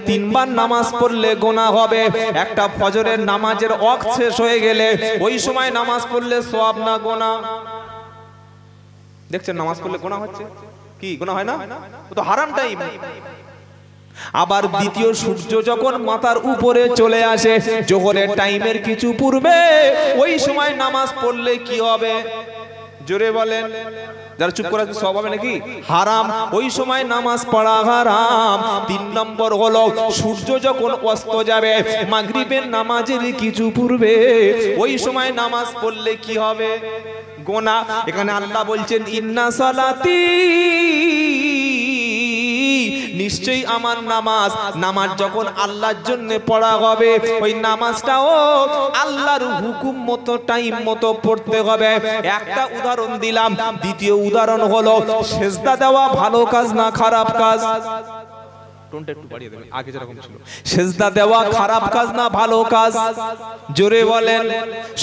তিনবার নামাজ পড়লে গুনাহ হবে। একটা ফজরের নামাজের ওয়াক্ত শেষ হয়ে গেলে ওই সময় নামাজ পড়লে সওয়াব না গুনাহ? দেখছেন নামাজ পড়লে গুনাহ হচ্ছে কি? গুনাহ হয় না? ও তো হারাম টাইম। আবার দ্বিতীয় সূর্য যখন মাথার উপরে চলে আসে জোহরের টাইমের কিছু পূর্বে, ওই সময় নামাজ পড়লে কি হবে? জোরে বলেন। যারা চুপ করে আছে সব হবে নাকি? হারাম। ওই সময় নামাজ পড়া হারাম। 3 নম্বর হলো সূর্য যখন অস্ত যাবে মাগরিবের নামাজের কিছু পূর্বে, ওই সময় নামাজ পড়লে কি হবে? গুনাহ। এখানে আল্লাহ বলছেন ইন্না সালাতি, নিশ্চয়ই আমার নামাজ, নামাজ যখন আল্লাহর জন্য পড়া হবে ওই নামাজটাও আল্লাহর হুকুম মতো টাইম মতো পড়তে হবে। একটা উদাহরণ দিলাম। দ্বিতীয় উদাহরণ হলো সেজদা দেওয়া ভালো কাজ না খারাপ কাজ? টোনটা একটু বাড়িয়ে দেবেন, আগে যেরকম ছিল। সেজদা দেওয়া খারাপ কাজ না ভালো কাজ? জোরে বলেন।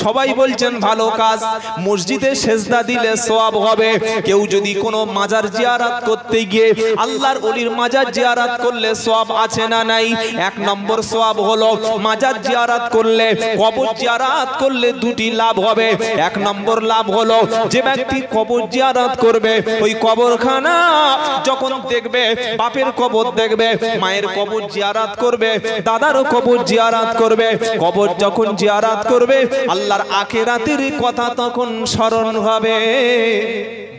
সবাই বলছেন ভালো কাজ। মসজিদে সেজদা দিলে সওয়াব হবে। কেউ যদি কোনো মাজার জিয়ারত করতে গিয়ে আল্লাহর ওলির মাজার জিয়ারত করলে সওয়াব আছে না নাই? 1 নম্বর সওয়াব হলো মাজার জিয়ারত করলে, কবর জিয়ারত করলে দুটি লাভ হবে। 1 নম্বর লাভ হলো যে ব্যক্তি কবর জিয়ারত করবে ওই কবরখানা যখন দেখবে, বাপের কবর দেখবে, মায়ের কবর জিয়ারত করবে, দাদারও কবর জিয়ারত করবে, কবর যখন জিয়ারত করবে আল্লাহর আখিরাতের কথা তখন স্মরণ হবে।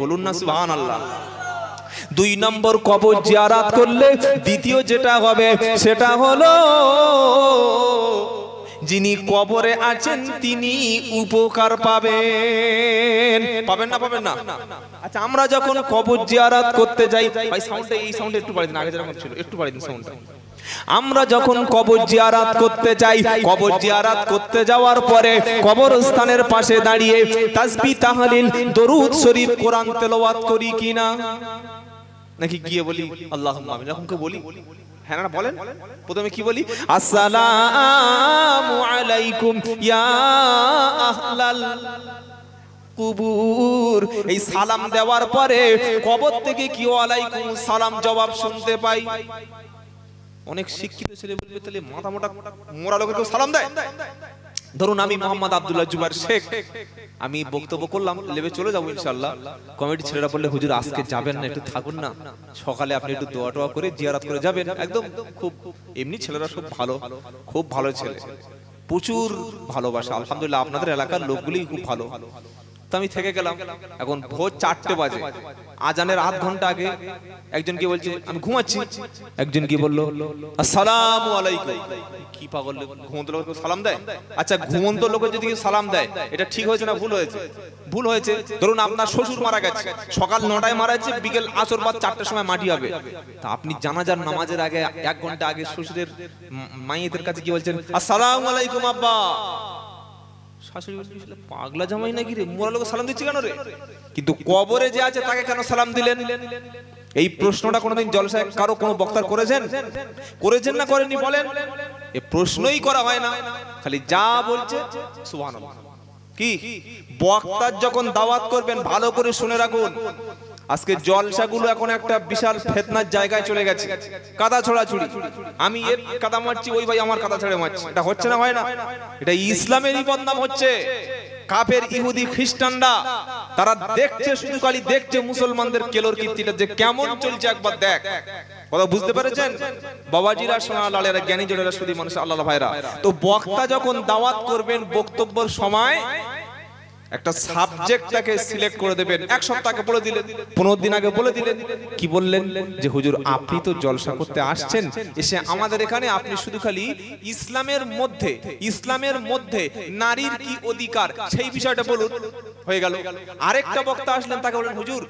বলুন না সুবহানাল্লাহ। 2 নম্বর কবর জিয়ারত করলে দ্বিতীয় যেটা হবে সেটা হলো যিনি কবরে আছেন তিনি উপকার পাবেন। পাবেন না? পাবেন না? আচ্ছা, আমরা যখন কবর জিয়ারত করতে যাই, ভাই সাউন্ডটা, এই সাউন্ডটা একটু বাড়িয়ে দিন, আগে যেরকম ছিল একটু বাড়িয়ে দিন সাউন্ডটা। আমরা যখন কবর জিয়ারত করতে যাই, কবর জিয়ারত করতে যাওয়ার পরে কবরস্থানের পাশে দাঁড়িয়ে তাসবিহ তাহলিল দরুদ শরীফ কোরআন তেলাওয়াত করি কিনা? নাকি গিয়ে বলি আল্লাহুম্মা আমিন? এরকম কে বলি? হ্যাঁ না বলেন। প্রথমে কি বলি? আসসালামু আলাইকুম ইয়া আহলাল কুবুর। এই সালাম দেওয়ার পরে কবর থেকে কি ওয়ালাইকুম সালাম জবাব শুনতে পাই। অনেক শিক্ষিত ছেলে বলবে তাহলে মাথা মোটা মোরা লোকের কেউ সালাম দেয়? ধরুন আমি মোহাম্মদ আব্দুল্লাহ জুবাইর শেখ, আমি বক্তব্য করলাম, লেবে চলে যাবো ইনশাআল্লাহ। কমিটি ছেলেরা বললে হুজুর আজকে যাবেন না, একটু থাকুন না, সকালে আপনি একটু দোয়া টোয়া করে জিয়ারত করে যাবেন। একদম খুব এমনি ছেলেরা সব ভালো, খুব ভালো ছেলে, প্রচুর ভালোবাসা আলহামদুলিল্লাহ। আপনাদের এলাকার লোকগুলি খুব ভালো। তো আমি থেকে গেলাম। এখন ভোর 4টে বাজে, আজানের আধ ঘন্টা আগে একজন কি বলছে আমি ঘুমাচ্ছি, একজন কি বললো আসসালামু আলাইকুম। কি পাগল, ঘুমন্ত লোক সালাম দেয়? আচ্ছা, ঘুমন্ত লোকের যদি সালাম দেয় এটা ঠিক হয়েছে না ভুল হয়েছে? ভুল হয়েছে। ধরুন আপনার শ্বশুর মারা গেছে, সকাল 9টায় মারা গেছে, বিকেল আসর বাদ 4টার সময় মাটি হবে। তা আপনি জানাজার নামাজের আগে 1 ঘন্টা আগে শ্বশুরের মাইয়েদের কাছে কি বলছেন? আসসালামু আলাইকুম আব্বা। শাশুড়ি বলছে পাগলা জামাই নাকি রে, মোরা লোক সালাম দিচ্ছে কেন রে? কিন্তু কবরে যে আছে তাকে কেন সালাম দিলেন? এই প্রশ্নটা কোনোদিন জলসায় কারো কোনো বক্তার করেছেন? করেছেন না করেননি বলেন? এই প্রশ্নই করা হয় না, খালি যা বলছে সুবহানাল্লাহ। কি বক্তার যখন দাওয়াত করবেন ভালো করে শুনে রাখুন। আজকে জলসাগুলো এখন একটা বিশাল ফিতনার জায়গায় চলে গেছে। কাদা ছড়াছড়ি, আমি এর কাদা মারছি, ওই ভাই আমার কাদা ছেড়ে মারছি। এটা হচ্ছে না হয় না? এটা ইসলামেরই বদনাম হচ্ছে। কাফের ইহুদি খ্রিস্টানরা তারা দেখছে, শুধু খালি দেখছে মুসলমানদের কেলোর কীর্তিটা যে কেমন চলছে, একবার দেখ। কথা বুঝতে পেরেছেন? বাবাজিরা, সোনা লালেরা, জ্ঞানী জনেরা, শুধু মানুষ আল্লাহ ভাইরা। তো বক্তা যখন দাওয়াত করবেন বক্তব্যের সময় একটা সাবজেক্টটাকে সিলেক্ট করে দেবেন। 1 সপ্তাহ আগে বলে দিলেন, 15 দিন আগে বলে দিলেন। কি বললেন? যে হুজুর আপনি তো জলসা করতে আসছেন, এসে আমাদের এখানে আপনি শুধু খালি ইসলামের মধ্যে নারীর কি অধিকার সেই বিষয়টা বলুন। হয়ে গেল। আরেকটা বক্তা আসলেন, তাকে বললেন হুজুর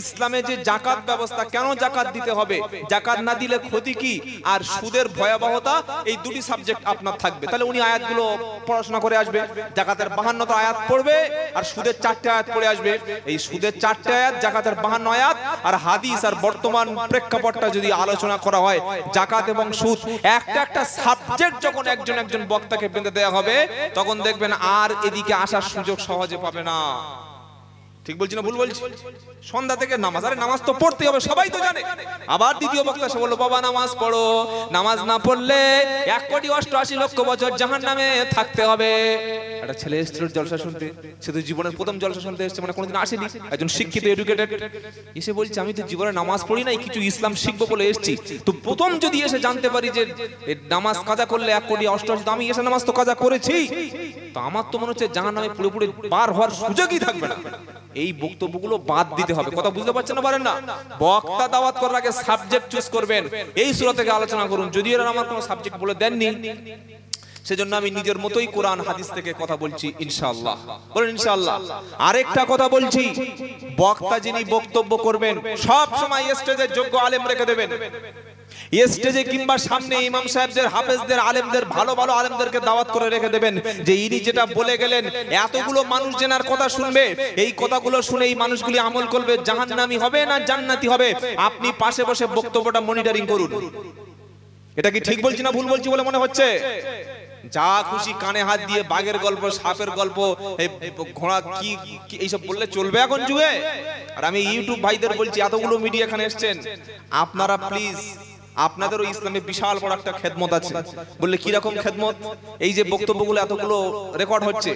ইসলামে যে যাকাত ব্যবস্থা, কেন যাকাত দিতে হবে, যাকাত না দিলে ক্ষতি কি, আর সুদের ভয়াবহতা, এই দুটি সাবজেক্ট আপনার থাকবে। তাহলে উনি আয়াতগুলো পড়াশোনা করে আসবে, যাকাতের 52টা আয়াত পড়বে আর সুদের 4টে আয়াত পড়ে আসবে। এই সুদের 4টে আয়াত, যাকাতের 52 আয়াত আর হাদিস আর বর্তমান প্রেক্ষাপটটা যদি আলোচনা করা হয়, যাকাত এবং সুদ একটা সাবজেক্ট যখন একজন বক্তাকে বেঁধে দেওয়া হবে, তখন দেখবেন আর এদিকে আসার সুযোগ সহজে পাবে না। ঠিক বলছি না ভুল বলছি? সন্ধ্যা থেকে নামাজ, আরে নামাজ তো পড়তে হবে, সবাই তো জানে। আবার দ্বিতীয় বক্তা সে বললো বাবা নামাজ পড়ো, নামাজ না পড়লে 1,88,00,000 বছর জাহান্নামে থাকতে হবে। একটা ছেলে এসেছিল জলসা শুনতে, সে তো জীবনের প্রথম জলসা শুনতে এসেছে, মানে কোনোদিন আসেনি, একজন শিক্ষিত এডুকেটেড এসে বলছে আমি তো জীবনে নামাজ পড়ি নাই, কিছু ইসলাম শিখবো বলে এসেছি, তো প্রথম যদি এসে জানতে পারি যে নামাজ কাজা করলে 1,88,00,000, আমি এসে নামাজ তো কাজা করেছি, তো আমার তো মনে হচ্ছে জাহান্নামে পুরোপুরি পার হওয়ার সুযোগই থাকবে না। এই বক্তব্যগুলো বাদ দিতে হবে। কথা বুঝতে পারছেন না পারেন না? বক্তা দাওয়াত করার আগে সাবজেক্ট চুজ করবেন, এই সূরা থেকে আলোচনা করুন। যদি এরা আমার কোনো সাবজেক্ট বলে দেননি, সেজন্য আমি নিজের মতোই কোরআন হাদিস থেকে কথা বলছি ইনশাআল্লাহ। বলেন ইনশাআল্লাহ। আরেকটা কথা বলছি, বক্তা যিনি বক্তব্য করবেন সব সময় স্টেজে যোগ্য আলেম রেখে দেবেন। স্টেজে কিংবা সামনে ইমাম সাহেবদের, হাফেজদের, আলেমদের, ভালো ভালো আলেমদেরকে দাওয়াত করে রেখে দেবেন যে ইনি যেটা বলে গেলেন এতগুলো মানুষ জেনার কথা শুনবে, এই কথাগুলো শুনে এই মানুষগুলি আমল করবে, জাহান্নামী হবে না জান্নাতি হবে, আপনি পাশে বসে বক্তব্যটা মনিটরিং করুন। এটা কি ঠিক বলছি না ভুল বলছি বলে মনে হচ্ছে? যা খুশি কানে হাত দিয়ে বাঘের গল্প, সাপের গল্প, ঘোড়া কি এইসব বললে চলবে এখন যুগে? আর আমি ইউটিউব ভাইদের বলছি, এতগুলো মিডিয়া এখানে এসেছেন, আপনারা প্লিজ, আপনাদেরও ইসলামে বিশাল বড় একটা খেদমত আছে। বললে কি রকম খেদমত? এই যে বক্তব্যগুলো এতগুলো রেকর্ড হচ্ছে,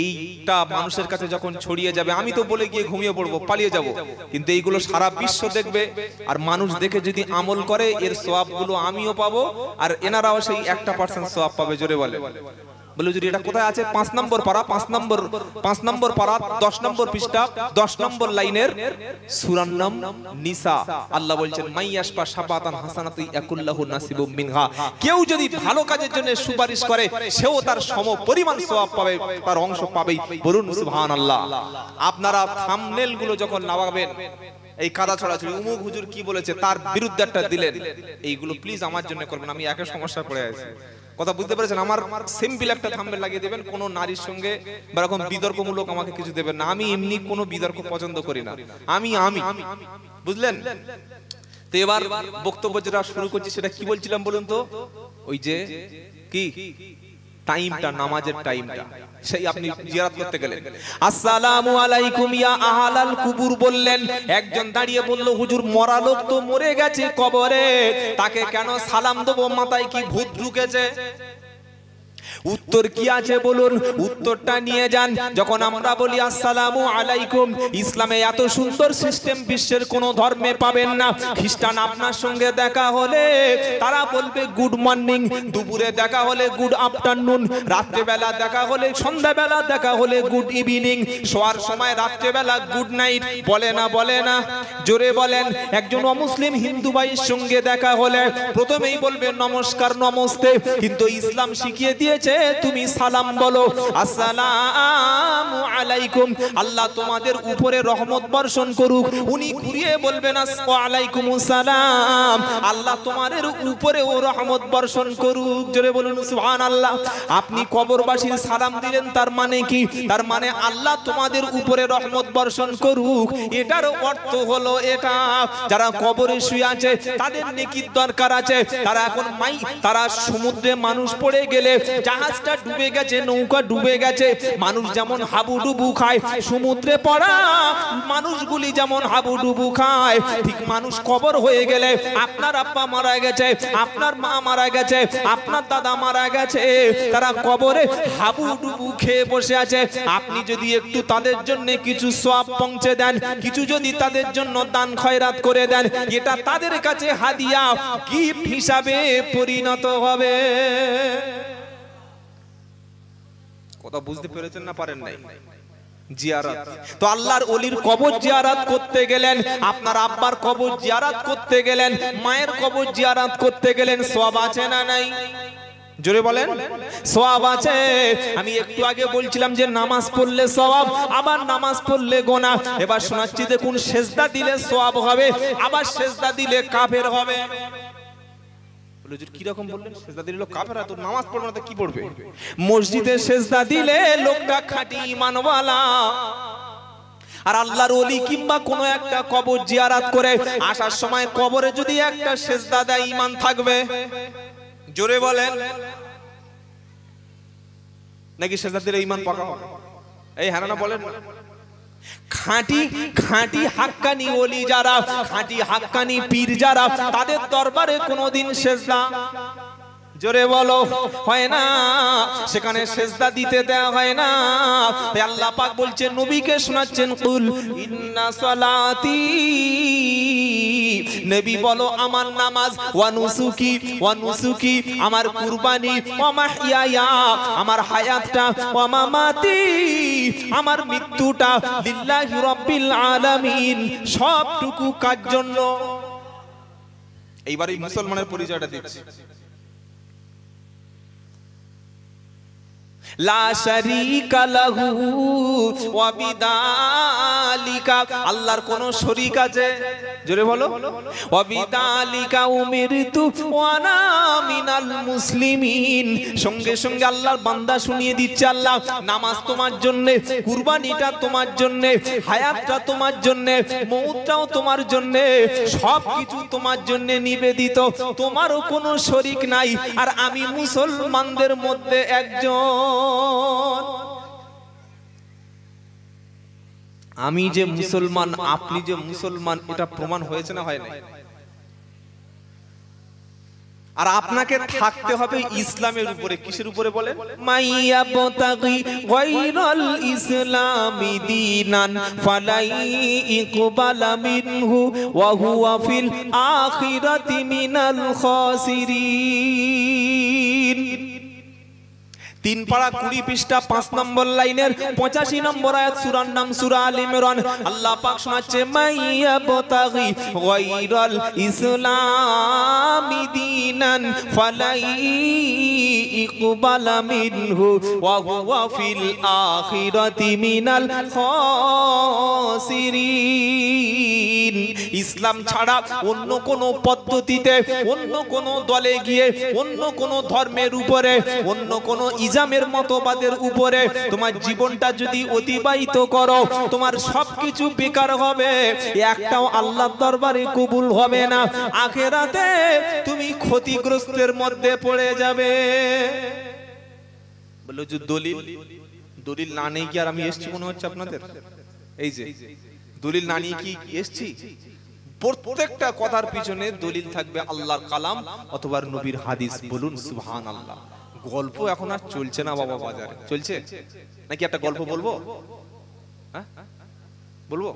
এইটা মানুষের কাছে যখন ছড়িয়ে যাবে, আমি তো বলে গিয়ে ঘুমিয়ে পড়বো, পালিয়ে যাব, কিন্তু এইগুলো সারা বিশ্ব দেখবে, আর মানুষ দেখে যদি আমল করে এর সওয়াবগুলো আমিও পাবো, আর এনারাও সেই 1% সওয়াব পাবে। জোরে বলে বলে যদি এটা কোথায় আছে? 5 নম্বর পারা, 5 নম্বর পারা, 10 নম্বর পৃষ্ঠা, 10 নম্বর লাইনের সূরার নাম নিসা। আল্লাহ বলছেন মাইয়াশপা শাফাতান হাসানাতু ইয়াকুল্লাহু নাসিবুম মিনহা, কেউ যদি ভালো কাজের জন্য সুপারিশ করে সেও তার সম পরিমাণ সওয়াব পাবে, তার অংশ পাবেই। বলুন সুবহানাল্লাহ। আপনারা থাম্বনেল গুলো যখন লাগাবেন, এই কাদা ছড়াছড়ি উমুক হুজুর কি বলেছে তার বিরুদ্ধে একটা দিলেন, এইগুলো প্লিজ আমার জন্য করবেন, আমি একা সমস্যা পড়ে আছি। কথা বুঝতে পেরেছেন? আমার সিম্পল একটা থাম্বনেল লাগিয়ে দেবেন, কোনো নারীর সঙ্গে বা এরকম বিতর্কমূলক আমাকে কিছু দেবেন না। আমি এমনি কোনো বিতর্ক পছন্দ করি না, আমি বুঝলেন তো? এবার বক্তব্য যেটা শুরু করছি সেটা কি বলছিলাম বলুন তো? ওই যে কি টাইমটা, নামাজের টাইমটা, সেই আপনি জিয়ারত করতে গেলেন, আসসালামু আলাইকুম ইয়া আহলাল কুবুর বললেন, একজন দাঁড়িয়ে বলল হুজুর মরা লোক তো মরে গেছে কবরে, তাকে কেন সালাম দেবো? মাথায় কি ভূত ঢুকেছে? উত্তর কি আছে বলুন? উত্তরটা নিয়ে যান। যখন আমরা বলি আসসালামু আলাইকুম, ইসলামে এত সুন্দর সিস্টেম বিশ্বের কোন ধর্মে পাবেন না। খ্রিস্টান আপনার সঙ্গে দেখা হলে তারা বলবে গুড মর্নিং, দুপুরে দেখা হলে গুড আফটারনুন, রাত্রেবেলা দেখা হলে, সন্ধ্যাবেলা দেখা হলে গুড ইভিনিং, শোয়ার সময় রাত্রেবেলা গুড নাইট। বলে না? বলে না? জোরে বলেন। একজন অমুসলিম হিন্দু ভাইয়ের সঙ্গে দেখা হলে প্রথমেই বলবে নমস্কার, নমস্তে, কিন্তু ইসলাম শিখিয়ে দিয়েছে তুমি সালাম বলো, আসসালামু আলাইকুম, আল্লাহ তোমাদের উপরে রহমত বর্ষণ করুক। উনি ঘুরিয়ে বলবেন ওয়ালাইকুমুস সালাম, আল্লাহ তোমাদের উপরে ও রহমত বর্ষণ করুক। জোরে বলুন সুবহানাল্লাহ। আপনি কবরবাসীর সালাম দিলেন, তার মানে কি? তার মানে আল্লাহ তোমাদের উপরে রহমত বর্ষণ করুক। এটার অর্থ হলো এটা, যারা কবরে শুয়ে আছে তাদের নেকির দরকার আছে, তারা এখন তারা সমুদ্রে মানুষ পড়ে গেলে, জাহাজটা ডুবে গেছে, নৌকা ডুবে গেছে, মানুষ যেমন হাবুডুবু খায়, সমুদ্রে পড়া মানুষগুলি যেমন হাবুডুবু খায়, ঠিক মানুষ কবর হয়ে গেলে, আপনার আব্বা মারা গেছে, আপনার মা মারা গেছে, আপনার দাদা মারা গেছে, তারা কবরে হাবুডুবু খেয়ে বসে আছে। আপনি যদি একটু তাদের জন্য কিছু সওয়াব পৌঁছে দেন, কিছু যদি তাদের জন্য দান খয়রাত করে দেন, এটা তাদের কাছে হাদিয়া, গিফট হিসাবে পরিণত হবে। কথা বুঝতে পেরেছেন না পারেন নাই? জিয়ারত তো আল্লাহর ওলির কবর জিয়ারত করতে গেলেন, আপনার আব্বার কবর জিয়ারত করতে গেলেন, মায়ের কবর জিয়ারত করতে গেলেন, সওয়াব আছে না নাই? জোরে বলেন সওয়াব আছে। আমি একটু আগে বলছিলাম যে নামাজ পড়লে সওয়াব, আবার নামাজ পড়লে গুনাহ। এবার শোনাচ্ছি দেখুন, সেজদা দিলে সওয়াব হবে, আবার সেজদা দিলে কাফের হবে। কিরকম বললেন? সেজদা দিলে কাফের, তো নামাজ পড়বে না তো কি পড়বে? মসজিদে সেজদা দিলে লোকটা খাঁটি ঈমানওয়ালা, আর আল্লাহর ওলি কিংবা কোন একটা কবর জিয়ারত করে আসার সময় কবরে যদি একটা সেজদা দেয়, ঈমান থাকবে? জোরে বলেন। নাকি সেজদা দিলে ঈমান পাকা হবে? এই হ্যাঁ না বলেন। খাঁটি খাঁটি হাক্কানি ওলি যারা, খাঁটি হাক্কানি পীর যারা, তাদের দরবারে কোনোদিন সেজদা, জোরে বলো, হয় না, সেখানে সেজদা দিতে দেয়া হয় না। তাই আল্লাহ পাক বলছেন, নবীকে শোনাচ্ছেন, কুল ইন্না সালাতি, নবী বলো আমার নামাজ, ওয়া নুসুকি আমার কুরবানি, ওয়া মাহইয়া আমার হায়াতটা, ওয়া মামাতি আমার মৃত্যুটা, লিল্লাহি রাব্বিল আলামিন সবটুকু কার জন্য। এইবার এই মুসলমানের পরিচয়টা দিচ্ছি। লা শারীকা লাহু ওয়া বিদালিকা, আল্লাহর কোন শরীক আছে? জোরে বলো। ওয়া বিদালিকা উমিরতু ওয়া আনা মিনাল মুসলিমিন, সঙ্গে সঙ্গে আল্লাহর বান্দা শুনিয়ে দিচ্ছে, আল্লাহ নামাজ তোমার জন্য, কুরবানিটা তোমার জন্য, হায়াতটা তোমার জন্য, মওতটাও তোমার জন্য, সবকিছু তোমার জন্য নিবেদিত, তোমারও কোনো শরীক নাই, আর আমি মুসলমানদের মধ্যে একজন। আমি যে মুসলমান, আপনি যে মুসলমান, এটা প্রমাণ হয়েছে না হয় না? আর আপনাকে থাকতে হবে ইসলামের উপরে। কিসের উপরে বলেন? মাইয়াবতাগি গায়রাল ইসলামি দীনান ফালাই ইকবালা মিনহু ওয়া হুয়া ফিল আখিরাতি মিনাল খাসিরিন। 3 পারা 20 পৃষ্ঠা 5 নম্বর লাইনের 85 নম্বর আয়াত, সূরার নাম সূরা আল ইমরান। আল্লাহ পাক শোনাচ্ছে, মাইয়াবতাগি গায়রাল ইসলামি দীনান ফালাই ইকবালা মিনহু ওয়া হুয়া ফিল আখিরাতি মিনাল খাসিরিন। ইসলাম ছাড়া অন্য কোন পদ্ধতিতে, অন্য কোন দলে গিয়ে, অন্য কোন ধর্মের উপরে, অন্য কোন ইজামের মতবাদের উপরে তোমার জীবনটা যদি অতিবাহিত করো, তোমার সবকিছু বেকার হবে, একটাও আল্লাহর দরবারে কবুল হবে না, আখিরাতে তুমি ক্ষতিগ্রস্তের মধ্যে পড়ে যাবে। বললো যে দলিল না নেই কি আর আমি এসছি মনে হচ্ছে আপনাদের? এই যে দলিল না নিয়ে কি এসছি? প্রত্যেকটা কথার পিছনে দলিল থাকবে আল্লাহর কালাম অথবা নবীর হাদিস। বলুন সুবহানাল্লাহ। গল্প এখন আর চলছে না বাবা, বাজারে চলছে নাকি? একটা গল্প বলবো? হ্যাঁ বলবো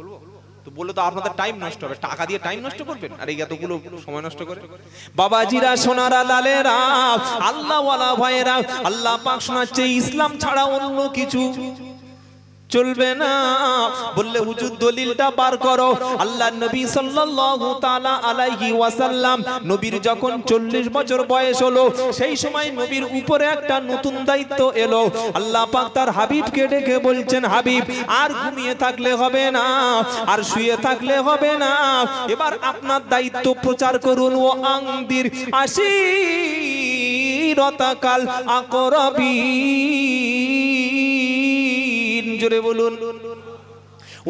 তো, বললে তো আপনাদের টাইম নষ্ট হবে, টাকা দিয়ে টাইম নষ্ট করবেন আর এই এতগুলো সময় নষ্ট করে। বাবাজিরা, সোনারা, লালেরা, আল্লাহওয়ালা ভাইয়েরা, আল্লাহ পাক শোনাচ্ছে, ইসলাম ছাড়া অন্য কিছু চলবে না। বললে হুজুর দলিলটা বার করো। আল্লাহর নবী সাল্লাল্লাহু তাআলা আলাইহি ওয়াসাল্লাম, নবীর যখন 40 বছর বয়স হলো, সেই সময় নবীর উপরে একটা নতুন দায়িত্ব এলো। আল্লাহ পাক তার হাবিবকে ডেকে বলছেন, হাবিব আর ঘুমিয়ে থাকলে হবে না, আর শুয়ে থাকলে হবে না, এবার আপনার দায়িত্ব প্রচার করুন। ও আংদির আশিরাতাকাল আকরাবিন। জোরে বলুন।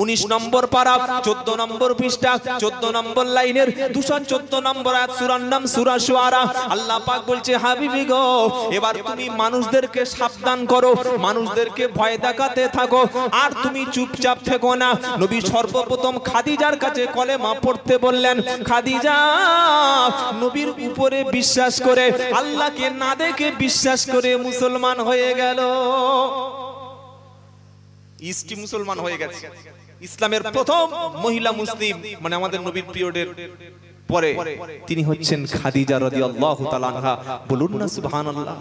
19 নম্বর পারা 14 নম্বর পৃষ্ঠা 14 নম্বর লাইনের 214 নম্বর আয়াত, সূরার নাম সূরা শুআরা। আল্লাহ পাক বলছে, হাবিবি গো, এবার তুমি মানুষদেরকে সাবধান করো, মানুষদেরকে ভয় দেখাতে থাকো, আর তুমি চুপচাপ থেকো না। নবী সর্বপ্রথম খাদিজার কাছে কলেমা পড়তে বললেন। খাদিজা নবীর উপরে বিশ্বাস করে, আল্লাহকে না দেখে বিশ্বাস করে মুসলমান হয়ে গেল। ইস্টি মুসলমান হয়ে গেছে। ইসলামের প্রথম মহিলা মুসলিম, মানে আমাদের নবীর পিরিয়ডের পরে, তিনি হচ্ছেন খাদিজা রাদিয়াল্লাহু তাআলা আনহা। বলুন না সুবহানাল্লাহ।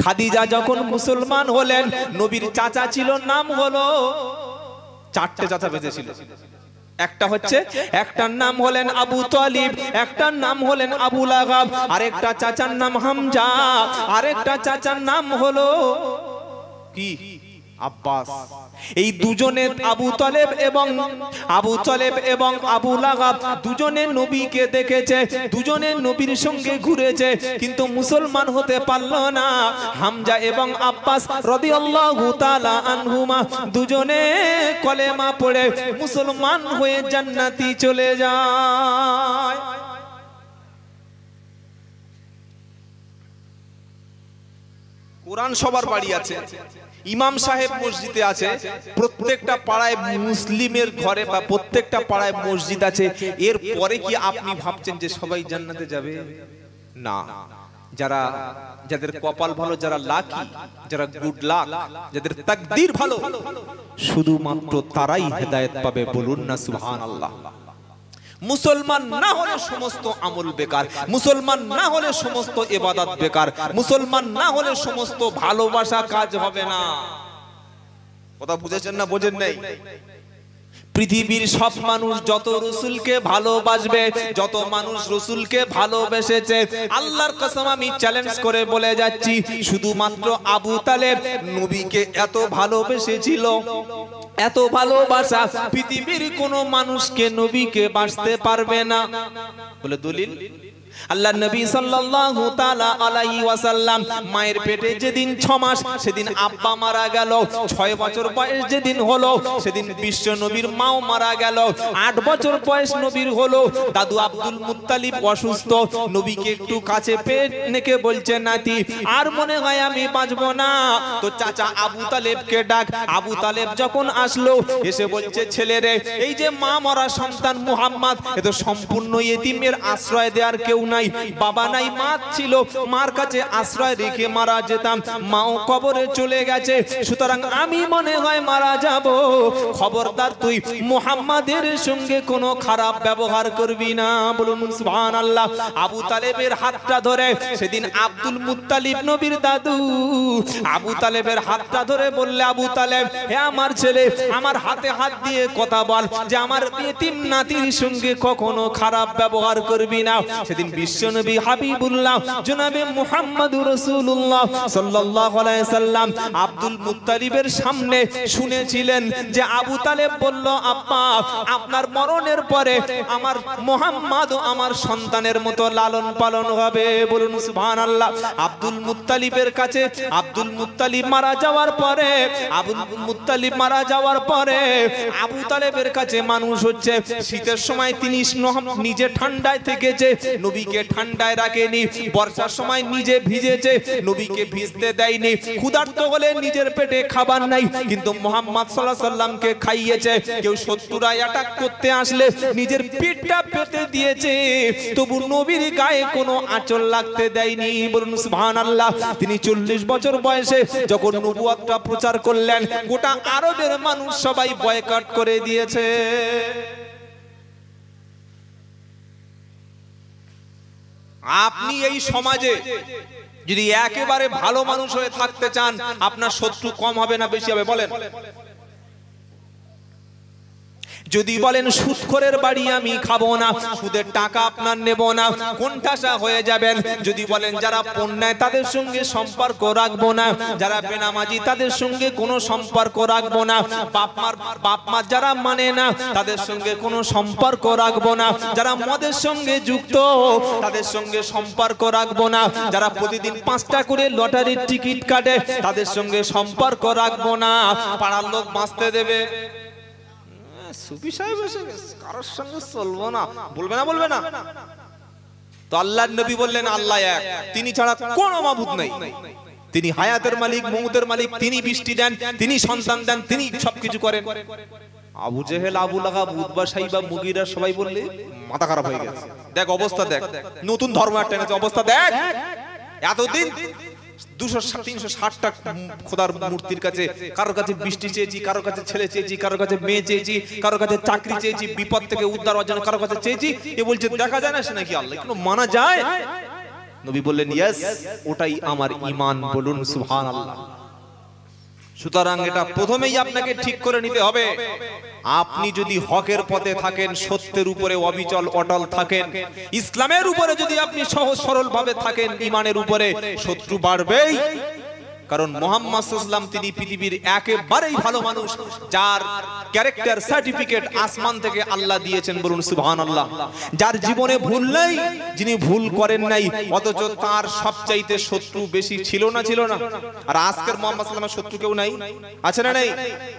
খাদিজা যখন মুসলমান হলেন, নবীর চাচা ছিল, নাম হলো, 4টে চাচা বেঁচেছিল। একটা হচ্ছে, একটার নাম হলেন আবু তালিব, একটার নাম হলেন আবু লাহাব, আরেকটা চাচার নাম হামজা, আরেকটা চাচার নাম হলো কি? আব্বাস। এই দুজনে আবু তালেব এবং আবু লাহাব দুজনে নবীকে দেখেছে, দুজনে নবীর সঙ্গে ঘুরেছে, কিন্তু মুসলমান হতে পারল না। হামজা এবং আব্বাস রাদিয়াল্লাহু তাআলা আনহুমা দুজনে কলেমা পড়ে মুসলমান হয়ে জান্নাতি চলে যায়। কোরআন সবার বাড়ি আছে, ইমাম সাহেব মসজিদে আছে, প্রত্যেকটা পাড়ায় মুসলিমের ঘরে বা প্রত্যেকটা পাড়ায় মসজিদ আছে, এর পরে কি আপনি ভাবছেন যে সবাই জান্নাতে যাবে? না। যাদের কপাল ভালো, যারা লাকি, যারা গুড লাক, যাদের তাকদীর ভালো, শুধুমাত্র তারাই হেদায়েত পাবে। বলুন না সুবহানাল্লাহ। মুসলমান না হলে সমস্ত আমল বেকার, মুসলমান না হলে সমস্ত ইবাদত বেকার, মুসলমান না হলে সমস্ত ভালোবাসা কাজ হবে না। কথা বুঝেছেন না বোঝেন নাই? পৃথিবীর সব মানুষ যত রাসূলকে ভালোবাসবে, যত মানুষ রাসূলকে ভালোবেসেছে, আল্লাহর কসম আমি চ্যালেঞ্জ করে বলে যাচ্ছি, শুধুমাত্র আবু তালেব নবীকে এত ভালোবেসেছিল, এত ভালোবাসা পৃথিবীর কোন মানুষকে নবীকে বাসতে পারবে না। বলে দলিল আল্লাহ নবী সাল্লাল্লাহু তাআলা আলাইহি ওয়াসাল্লাম মায়ের পেটে যেদিন 6 মাস সেদিন আব্বা মারা গেল, 6 বছর বয়স যেদিন হলো সেদিন বিশ্ব নবীর মাও মারা গেল, 8 বছর বয়স নবীর হলো, দাদু আব্দুল মুত্তালিব অসুস্থ, নবীকে একটু কাছে পেয়ে নেকে বলছে নাতি আর মনে হয় আমি বাঁচবো না, তো চাচা আবু তালেবকে ডাক। আবু তালেব যখন আসলো এসে বলছে ছেলে রে, এই যে মা মরা সন্তান মুহাম্মদ, এ তো সম্পূর্ণ ইতিমের আশ্রয় দেওয়ার কেউ নাই, বাবা নাই, মা ছিল, মার কাছে আশ্রয় রেখে মারা যেতাম, মাও কবরে চলে গেছে, সুতরাং আমি মনে হয় মারা যাব, খবরদার তুই মুহাম্মাদের সঙ্গে কোনো খারাপ ব্যবহার করবি না। বলুন সুবহানাল্লাহ। আবু তালেবের হাতটা ধরে সেদিন আব্দুল মুত্তালিব নবীর দাদু আবু তালেবের হাতটা ধরে বললে, আবু তালেব হে আমার ছেলে, আমার হাতে হাত দিয়ে কথা বল যে আমার ইতিম নাতির সঙ্গে কখনো খারাপ ব্যবহার করবি না। সেদিন বিশ্বনবী হাবিবুল্লাহ জনাবে মুহাম্মদুর রাসূলুল্লাহ সাল্লাল্লাহু আলাইহি সাল্লাম আব্দুল মুত্তালিবের সামনে শুনেছিলেন যে আবু তালেব বলল, আব্বা আপনার মরণের পরে আমার মুহাম্মদ আমার সন্তানের মতো লালন পালন হবে। বলুন সুবহানাল্লাহ। আব্দুল মুত্তালিবের কাছে আব্দুল মুত্তালিব মারা যাওয়ার পরে আবু তালেবের কাছে মানুষ হচ্ছে, শীতের সময় তিনি নিজে ঠান্ডায় থেকেছে, নবীকে ঠান্ডায় রাখেনি, বর্ষার সময় নিজে ভিজেছে, নবীকে ভিজতে দেয়নি, ক্ষুধার্ত হলে নিজের পেটে খাবার নাই কিন্তু মুহাম্মদ সাল্লাল্লাহু আলাইহি সাল্লামকে খাইয়েছে। কেউ শত্রুরা অ্যাটাক করতে আসলে নিজের পেটটা পেতে দিয়েছে, তবু নবীর গায়ে কোনো আঁচল লাগতে দেয়নি। বলুন সুবহানাল্লাহ। তিনি 40 বছর বয়সে যখন নবুয়তটা প্রচার করলেন, গোটা আরবের মানুষ সবাই বয়কট করে দিয়েছে। আপনি এই সমাজে যদি একেবারে ভালো মানুষ হয়ে থাকতে চান, আপনার শত্রু কম হবে না বেশি হবে? বলেন। যদি বলেন সুদখোরের বাড়ি আমি খাবো না, সুদের টাকা আপনার নেব না, কোণঠাসা হয়ে যাবেন। যদি বলেন যারা পণ্যায় তাদের সঙ্গে সম্পর্ক রাখবো না, যারা বেনামাজি তাদের সঙ্গে কোনো সম্পর্ক রাখবো না, বাপ মা যারা মানে না তাদের সঙ্গে কোনো সম্পর্ক রাখবো না, যারা মদের সঙ্গে যুক্ত তাদের সঙ্গে সম্পর্ক রাখবো না, যারা প্রতিদিন 5টা করে লটারির টিকিট কাটে তাদের সঙ্গে সম্পর্ক রাখবো না, পাড়ার লোক বাঁচতে দেবে, সুফি সাহেব এসে কারোর সঙ্গে চলবো না, বলবে না। তো আল্লাহর নবী বললেন আল্লাহ এক, তিনি ছাড়া কোনো মাবুদ নেই, তিনি হায়াতের মালিক, মউতের মালিক, তিনি বৃষ্টি দেন, তিনি সন্তান দেন, তিনি সবকিছু করেন। আবু জেহেল, আবু লাহাব, উতবা, সাইবা, মুগীরা সবাই বললে মাথা খারাপ হয়ে গেছে। দেখ অবস্থা, দেখ নতুন ধর্ম একটা এনেছে, অবস্থা দেখ। এতদিন 200-360টা খোদার মূর্তির কাছে, কারোর কাছে বৃষ্টি চেয়েছি, কারোর কাছে ছেলে চেয়েছি, কারোর কাছে মেয়ে চেয়েছি, কারোর কাছে চাকরি চেয়েছি, বিপদ থেকে উদ্ধার হওয়ার জন্য কারোর কাছে চেয়েছি, এ বলছে দেখা যায় না সে নাকি আল্লাহ, কোনো মানা যায়? নবী বললেন ইয়েস, ওটাই আমার ঈমান। বলুন সুবহানাল্লাহ। সুতরাং এটা প্রথমেই আপনাকে ঠিক করে নিতে হবে। আপনি যদি হকের পথে থাকেন, সত্যের উপরে অবিচল অটল থাকেন, ইসলামের উপরে যদি আপনি সহজ সরল ভাবে থাকেন, ঈমানের উপরে, শত্রু বাড়বেই, কারণ মুহাম্মদ সাল্লাল্লাহু আলাইহি ওয়াসাল্লাম তিনি পৃথিবীর একেবারেই ভালো মানুষ, যার ক্যারেক্টার সার্টিফিকেট আসমান থেকে আল্লাহ দিয়েছেন, বলুন সুবহানাল্লাহ। যার জীবনে ভুল নেই, যিনি ভুল করেন নাই, অথচ তার সবচাইতে শত্রু বেশি ছিল না? আর আজকের মুহাম্মদ সাল্লাল্লাহু আলাইহি ওয়াসাল্লামের শত্রু কেউ নাই? আছে না নেই?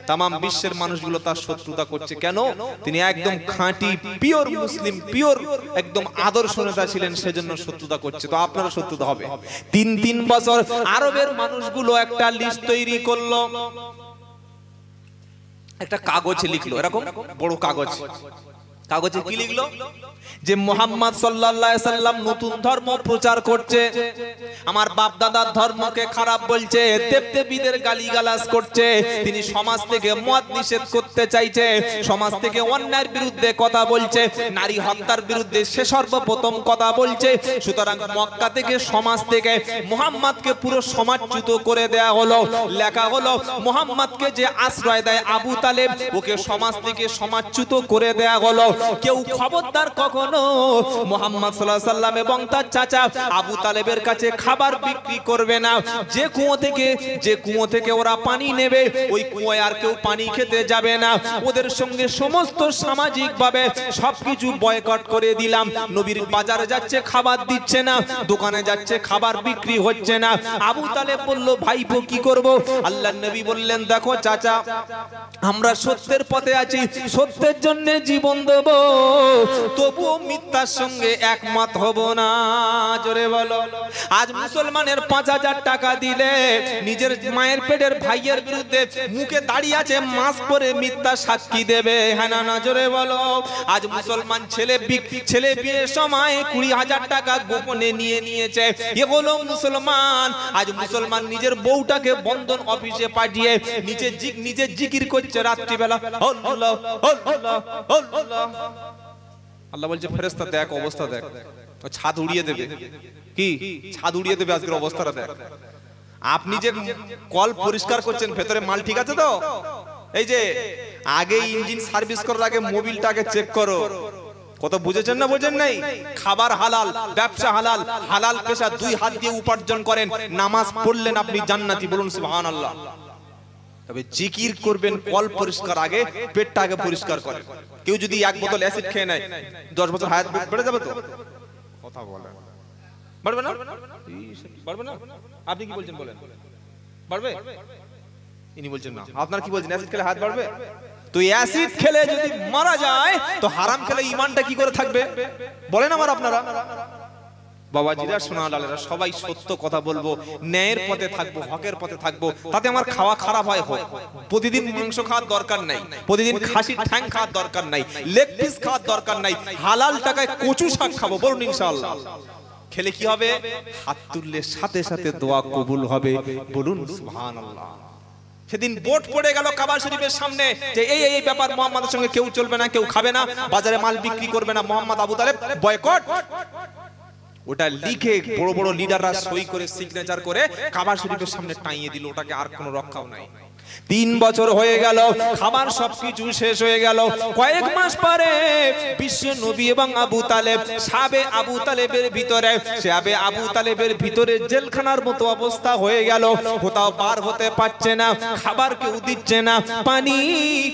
তাম বিশ্বের মানুষগুলো তার শত্রুতা করছে কেন? তিনি একদম খাঁটি পিওর মুসলিম, পিওর একদম আদর্শ নেতা ছিলেন, সেজন্য শত্রুতা করছে। তো আপনারা শত্রুতা হবে। তিন বছর আরবের মানুষগুলো একটা লিস্ট তৈরি করলো, একটা কাগজে লিখলো, এরকম বড় কাগজে কি লিখলো? যে মুহাম্মদ সাল্লাল্লাহু আলাইহি সাল্লাম নতুন ধর্ম প্রচার করছে, আমার বাপ দাদার ধর্মকে খারাপ বলছে, দেবদেবীদের গালিগালাজ করছে, তিনি সমাজ থেকে মদ নিষেধ করতে চাইছে, সমাজ থেকে অন্যায়ের বিরুদ্ধে কথা বলছে, নারী হত্যার বিরুদ্ধে সে সর্বপ্রথম কথা বলছে। সুতরাং মক্কা থেকে, সমাজ থেকে মুহাম্মদকে পুরো সমাজচ্যুত করে দেয়া হলো। লেখা হলো মুহাম্মদকে যে আশ্রয় দেয় আবু তালেব, ওকে সমাজ থেকে সমাজচ্যুত করে দেয়া হলো। কেউ খবরদার কখনো মুহাম্মদ সাল্লাল্লাহু আলাইহি সাল্লাম এবং তার চাচা আবু তালেবের কাছে খাবার বিক্রি করবে না। যে কুয়ো থেকে ওরা পানি নেবে, ওই কুয়োয় আর কেউ পানি খেতে যাবে না। ওদের সঙ্গে সমস্ত সামাজিক ভাবে সবকিছু বয়কট করে দিলাম। নবীর বাজারে যাচ্ছে, খাবার দিচ্ছে না, দোকানে যাচ্ছে, খাবার বিক্রি হচ্ছে না। আবু তালেব বলল, ভাইপো কি করব? আল্লাহর নবী বললেন, দেখো চাচা, আমরা সত্যের পথে আছি, সত্যের জন্য জীবন দেব, তবুও মিথ্যার সঙ্গে একমত হব না। জোরে বলো। আজ মুসলমানের 5000 টাকা দিলে নিজের মায়ের পেটের ভাইয়ের বিরুদ্ধে মুখে দাঁড়িয়ে আছে, মাস পরে মিথ্যা সাক্ষী দেবে, হ্যাঁ না? জোরে বলো। আজ মুসলমান ছেলে বিয়ের সময় 20,000 টাকা গোপনে নিয়েছে, এগুলো মুসলমান। আজ মুসলমান নিজের বউটাকে বন্ধন অফিসে পাঠিয়ে নিজে জিকির করছে রাত্রিবেলা, আল্লাহ আল্লাহ আল্লাহ। আল্লাহ বলছে, ফেরেশতা দেখ, অবস্থা দেখ, ছাদ উড়িয়ে দেবে। কি ছাদ উড়িয়ে দেবে? আজকের অবস্থাটা দেখ। আপনি যে কল পরিষ্কার করছেন, ভেতরে মাল ঠিক আছে তো? এই যে আগে ইঞ্জিন সার্ভিস করার আগে মোবিলটাকে চেক করো। কত বুঝেছেন না বোঝেন নাই? খাবার হালাল, ব্যবসা হালাল, হালাল পেশা, 2 হাত দিয়ে উপার্জন করেন, নামাজ পড়লেন, আপনি জান্নাতি, বলুন সুবহানাল্লাহ। তবে জিকির করবেন কল পরিষ্কার আগে, পেটটা আগে পরিষ্কার করেন। কেউ যদি 1 বোতল অ্যাসিড খেয়ে নেয়, 10 বছর হায়াত বেড়ে যাবে তো? কথা বলেন, বাড়বে না? বাড়বে না? আপনি কি বলছেন বলেন, বাড়বে? ইনি বলছেন না। আপনারা কি বলছেন, অ্যাসিড খেলে হায়াত বাড়বে? তো অ্যাসিড খেলে যদি মারা যায়, তো হারাম খেলে ঈমানটা কি করে থাকবে বলেন আমার আপনারা? বাবাজিরা, সোনা লালেরা, সবাই সত্য কথা বলবো, ন্যায়ের পথে থাকবো, হকের পথে থাকবো। তাতে আমার খাওয়া খারাপ হয় হোক, প্রতিদিন মাংস খাওয়ার দরকার নাই, প্রতিদিন খাসির ঠ্যাং খাওয়ার দরকার নাই, লেগ পিস খাওয়ার দরকার নাই, হালাল টাকায় কচু শাক খাবো, বলুন ইনশাআল্লাহ। খেলে কি হবে? হাত তুললে সাথে সাথে দোয়া কবুল হবে, বলুন সুবহানাল্লাহ। সেদিন বোর্ড পড়ে গেল কাবা শরীফের সামনে যে এই ব্যাপার, মুহাম্মাদের সঙ্গে কেউ চলবে না, কেউ খাবে না, বাজারে মাল বিক্রি করবে না, মুহাম্মদ আবু তালেব বয়কট। ওটা লিখে বড় বড় লিডাররা সই করে সিগনেচার করে কাবা শরীফের সামনে টাঙিয়ে দিল। ওটাকে আর কোনো রক্ষাও নাই। 3 বছর হয়ে গেল, খাবার সবকিছু শেষ হয়ে গেল। কয়েক মাস পরে বিশ্ব নবী এবং আবু তালেব, সাবে আবু তালেবের ভিতরে জেলখানার মতো অবস্থা হয়ে গেল। কোথাও বার হতে পারছে না, খাবার কেউ দিচ্ছে না, পানি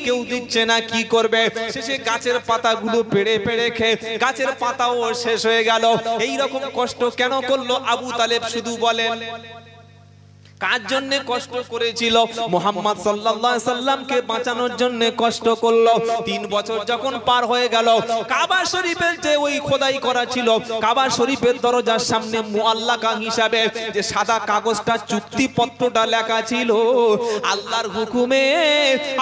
কেউ দিচ্ছে না, কি করবে? শেষে গাছের পাতাগুলো পেড়ে খেয়ে গাছের পাতাও শেষ হয়ে গেল। এই রকম কষ্ট কেন করলো আবু তালেব? শুধু বলেন, কার জন্য কষ্ট করেছিল? মুহাম্মদ সাল্লাল্লাহু আলাইহি সাল্লামকে বাঁচানোর জন্য কষ্ট করলো। 3 বছর যখন পার হয়ে গেল, কাবা শরীফের যে ওই খোদাই করা ছিল, কাবা শরীফের দরজার সামনে মুআল্লাকা হিসাবে যে সাদা কাগজটা, চুক্তিপত্রটা লেখা ছিল, আল্লাহর হুকুমে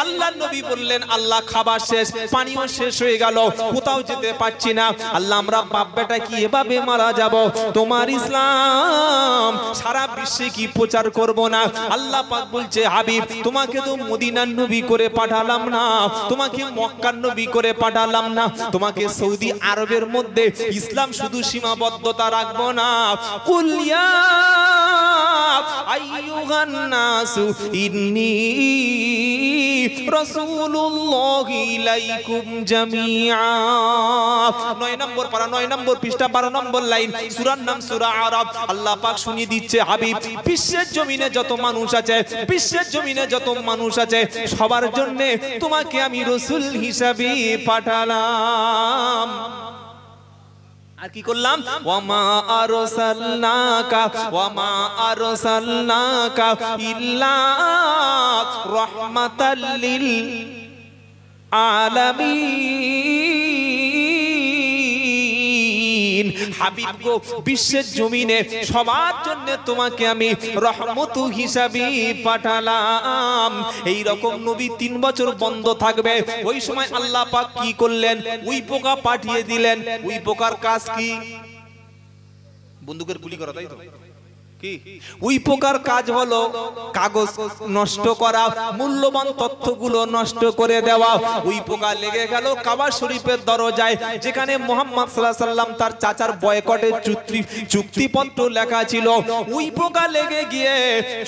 আল্লাহর নবী বললেন, আল্লাহ খাবার শেষ, পানিও শেষ হয়ে গেল, কোথাও যেতে পারছি না, আল্লাহ আমরা বাপ বেটা কি এভাবে মারা যাব? তোমার ইসলাম সারা বিশ্বে কি প্রচার করব না? আল্লাহ পাক বলছে, হাবিব, তোমাকে তো মদিনার নবী করে পাঠালাম না, তোমাকে মক্কার নবী করে পাঠালাম না, তোমাকে সৌদি আরবের মধ্যে ইসলাম শুধু সীমাবদ্ধতা রাখবো না, কুল ইয়া আইয়ুহান নাসু ইন্নী রাসূলুল্লাহি ইলাইকুম জামিআ। 9 নম্বর পারা 9 নম্বর পৃষ্ঠা 12 নম্বর লাইন, সূরার নাম সূরা আরাফ। আল্লাহ পাক শুনিয়ে দিচ্ছে, হাবিব বিশ্বের জমিনে যত মানুষ আছে, বিশ্বের জমিনে যত মানুষ আছে সবার জন্য তোমাকে আমি রাসূল হিসাবে পাঠালাম। আর কি করলাম? ওয়ামা আরসালনাকা ইল্লা রাহমাতাল লিল আলামিন। হাবিব গো, বিশ্বের জমিনে সবার জন্য তোমাকে আমি রহমত হিসাবে পাঠালাম। এই রকম নবী 3 বছর বন্ধ থাকবে। ওই সময় আল্লাহ পাক কি করলেন? ওই পোকা পাঠিয়ে দিলেন। ওই পোকার কাজ কি? বন্দুকের গুলি করা, তাই তো? কি ওই পোকার কাজ হলো কাগজ নষ্ট করা, মূল্যবান তথ্যগুলো নষ্ট করে দেওয়া। ওই পোকা লেগে গেল কাবা শরীফের দরজায়, যেখানে মুহাম্মদ সাল্লাল্লাহু আলাইহি সাল্লাম তার চাচার বয়কটের চুক্তিপত্র লেখা ছিল। ওই পোকা লেগে গিয়ে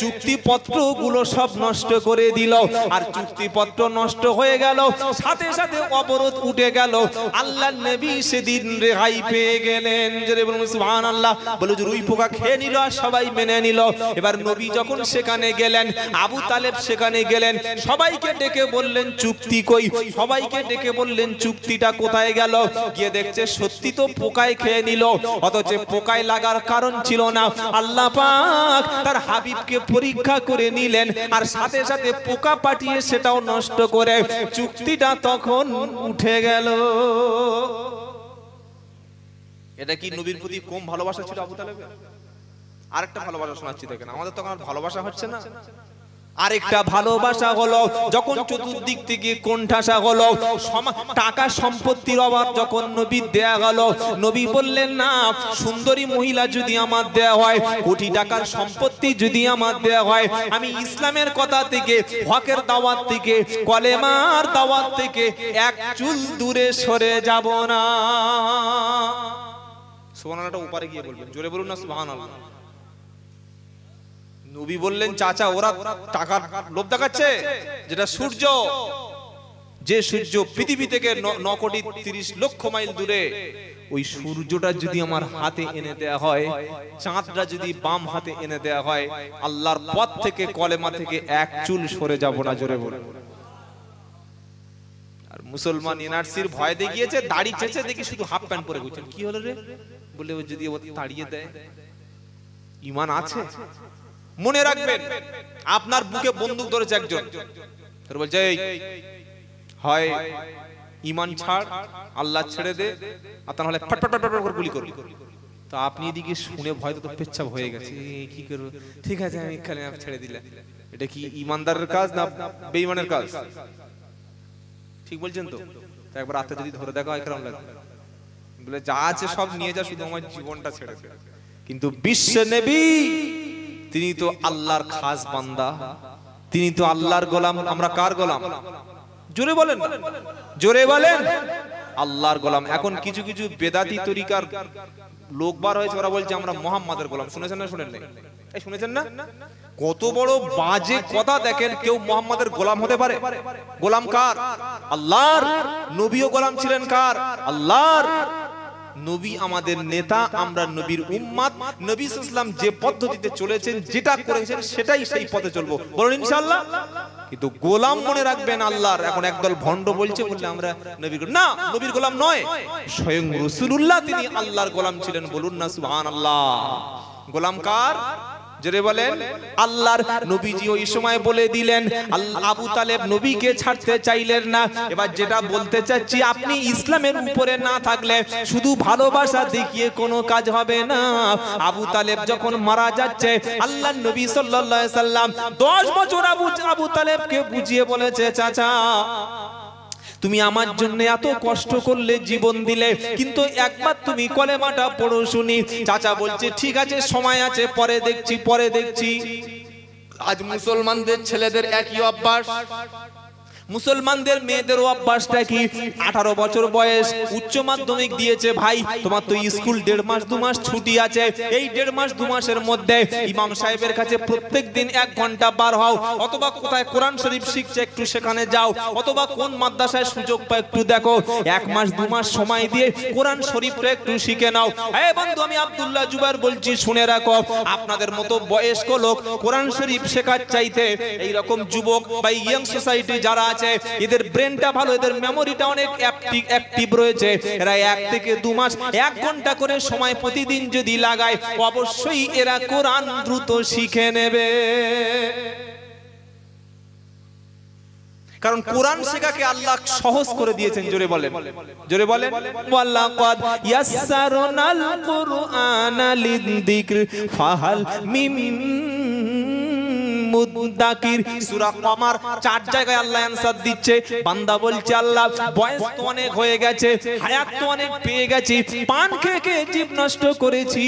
চুক্তিপত্রগুলো সব নষ্ট করে দিল। আর চুক্তিপত্র নষ্ট হয়ে গেল, সাথে সাথে অবরোধ উঠে গেল। আল্লাহর নবী সেদিন রেহাই পেয়ে গেলেন। জোরে বলুন সুবহানাল্লাহ। বলে যে ওই পোকা খেয়ে নিল আর সবাই মেনে নিল। এবার নবী যখন সেখানে গেলেন, আবু তালেব সেখানে গেলেন, সবাইকে ডেকে বললেন চুক্তি কই? সবাইকে ডেকে বললেন চুক্তিটা কোথায় গেল? গিয়ে দেখছে সত্যি তো পোকায় খেয়ে নিল, অথচ পোকায় লাগার কারণ ছিল না। আল্লাহ পাক তার হাবিবকে পরীক্ষা করে নিলেন, আর সাথে সাথে পোকা পাঠিয়ে সেটাও নষ্ট করে চুক্তিটা তখন উঠে গেল। এটা কি নবীর প্রতি কম ভালোবাসা ছিল আবু তালেবের? আরেকটা ভালোবাসা শোনাচ্ছি দেখেন, আমাদের তখন ভালোবাসা হচ্ছে না। আরেকটা ভালোবাসা হলো যখন চতুর্দিক থেকে কোণঠাসা হলো, টাকা সম্পত্তির অভাব যখন নবীর দেয়া গেল, নবী বললেন না, সুন্দরী মহিলা যদি আমার দেয়া হয়, কোটি টাকার সম্পত্তি যদি আমার দেয়া হয়, আমি ইসলামের কথা থেকে, হকের দাওয়াত থেকে, কলেমার দাওয়াত থেকে এক চুল দূরে সরে যাব না। সুবহানাল্লাহটা উপরে গিয়ে বলবেন, জোরে বলুন না সুবহানাল্লাহ। নবী বললেন চাচা ওরা টাকার লোভ দেখাচ্ছে, যেটা সূর্য, যে সূর্য পৃথিবী থেকে 9 কোটি 30 লক্ষ মাইল দূরে, ওই সূর্যটা যদি আমার হাতে এনে দেয়া হয়, চাঁদটা যদি বাম হাতে এনে দেয়া হয়, আল্লাহর পথ থেকে, কলেমা থেকে এক চুল সরে যাব না। জোরে বলুন। আর মুসলমান এনআরসির ভয় দেখিয়েছে, দাড়ি চেঁচে দেখি শুধু হাফ প্যান্ট পরে ঘুরছেন। কি হলো রে? বলে ও যদি তাড়িয়ে দেয়, ঈমান আছে? মনে রাখবেন, আপনার বুকে বন্দুক ধরেছে একজন, বলছে হয় ঈমান ছাড়, আল্লাহ ছেড়ে দে, আর তা নাহলে ফট ফট ফট করে গুলি করবি। তো আপনি এদিকে শুনে ভয় তো পেচ্ছাপ হয়ে গেছে, কি করব? ঠিক আছে আমি কালেমা ছেড়ে দিলাম। এটা কি ঈমানদারের কাজ না বেঈমানের কাজ? ঠিক বলছেন তো? একবার রাতে যদি ধরে দেখা হয় কেমন লাগে? বলে যা আছে সব নিয়ে যা, শুধু আমার জীবনটা ছেড়ে দে। কিন্তু বিশ্ব নবী তিনি তো আল্লাহর খাস বান্দা, তিনি তো আল্লাহর গোলাম। আমরা কার গোলাম? জোরে বলেন, জোরে বলেন, আল্লাহর গোলাম। এখন কিছু কিছু বেদাতি তরিকার লোক বার হয়েছে, ওরা বলছে আমরা মুহাম্মাদের গোলাম। শুনেছেন না? শুনেন নাই? এই শুনেছেন না? কত বড় বাজে কথা! দেখেন, কেউ মুহাম্মাদের গোলাম হতে পারে? গোলাম কার? আল্লাহর। নবীও গোলাম ছিলেন কার? আল্লাহর। নবী আমাদের নেতা, আমরা নবীর উম্মত। নবী সাল্লাল্লাহু আলাইহি ওয়াসাল্লাম যে পদ্ধতিতে চলেছেন, যেটা করেছেন, সেটাই সেই পথে চলবো। বলুন ইনশাআল্লাহ। কিন্তু গোলাম মনে রাখবেন আল্লাহর। এখন একদল ভণ্ড বলছে বলে আমরা নবীর না, নবীর গোলাম নয়, স্বয়ং রাসূলুল্লাহ তিনি আল্লাহর গোলাম ছিলেন। বলুন না সুবহানাল্লাহ। গোলাম কার? জোরে বলেন। আল্লাহর নবীজি ওই সময় বলে দিলেন, আবু তালেব নবীকে ছাড়তে চাইলেন না। এবার যেটা বলতে চাচ্ছি, আপনি ইসলামের উপরে না থাকলে শুধু ভালোবাসা দেখিয়ে কোনো কাজ হবে না। আবু তালেব যখন মারা যাচ্ছে, আল্লাহর নবী সাল্লাল্লাহু আলাইহি সাল্লাম 10 বছর আবু তালেবকে বুঝিয়ে বলেছে, চাচা তুমি আমার জন্য এত কষ্ট করলে, জীবন দিলে, কিন্তু একবার তুমি কলেমাটা পড়ো শুনি। চাচা বলছে ঠিক আছে, সময় আছে, পরে দেখছি, পরে দেখছি। আজ মুসলমানদের ছেলেদের একই অভ্যাস, মুসলমানদের মেয়েদেরও অভ্যাসটা কি 18 বছর বয়স উচ্চ মাধ্যমিক দিয়েছে ভাই, তোমার তো স্কুল 1.5 মাস 2 মাস ছুটি আছে, এই 1.5 মাস 2 মাসের মধ্যে ইমাম সাহেবের কাছে প্রত্যেক দিন 1 ঘন্টা বার হও, অথবা কোথায় কোরআন শরীফ শিখছে একটু সেখানে যাও, অথবা কোন মাদ্রাসায় সুযোগ পায় একটু দেখো, 1 মাস 2 মাস সময় দিয়ে কোরআন শরীফটা একটু শিখে নাও। এই বন্ধু আমি আব্দুল্লাহ জুবাইর বলছি, শুনে রাখো, আপনাদের মতো বয়স্ক লোক কোরআন শরীফ শেখার চাইতে এই রকম যুবক বা ইয়াং সোসাইটি যারা আছে এদের ব্রেনটা ভালো, এদের মেমোরিটা অনেক অ্যাক্টিভ রয়েছে, এরা 1 থেকে 2 মাস 1 ঘন্টা করে সময় প্রতিদিন যদি লাগায় অবশ্যই এরা কোরআন দ্রুত শিখে নেবে। কারণ কোরআন শেখাকে আল্লাহ সহজ করে দিয়েছেন। জোরে বলেন, জোরে বলেন, ওয়ালাকাদ ইয়াসসারনাল কুরআনা লিযিকর ফাহাল মিম মুদ্দাকির। সূরা কমার 4 জায়গায় আল্লাহ অ্যানসার দিচ্ছে। বান্দা বলছে আল্লাহ বয়স তো অনেক হয়ে গেছে, হায়াত তো অনেক পেয়ে গেছি, পান খেয়ে খেয়ে জীব নষ্ট করেছি,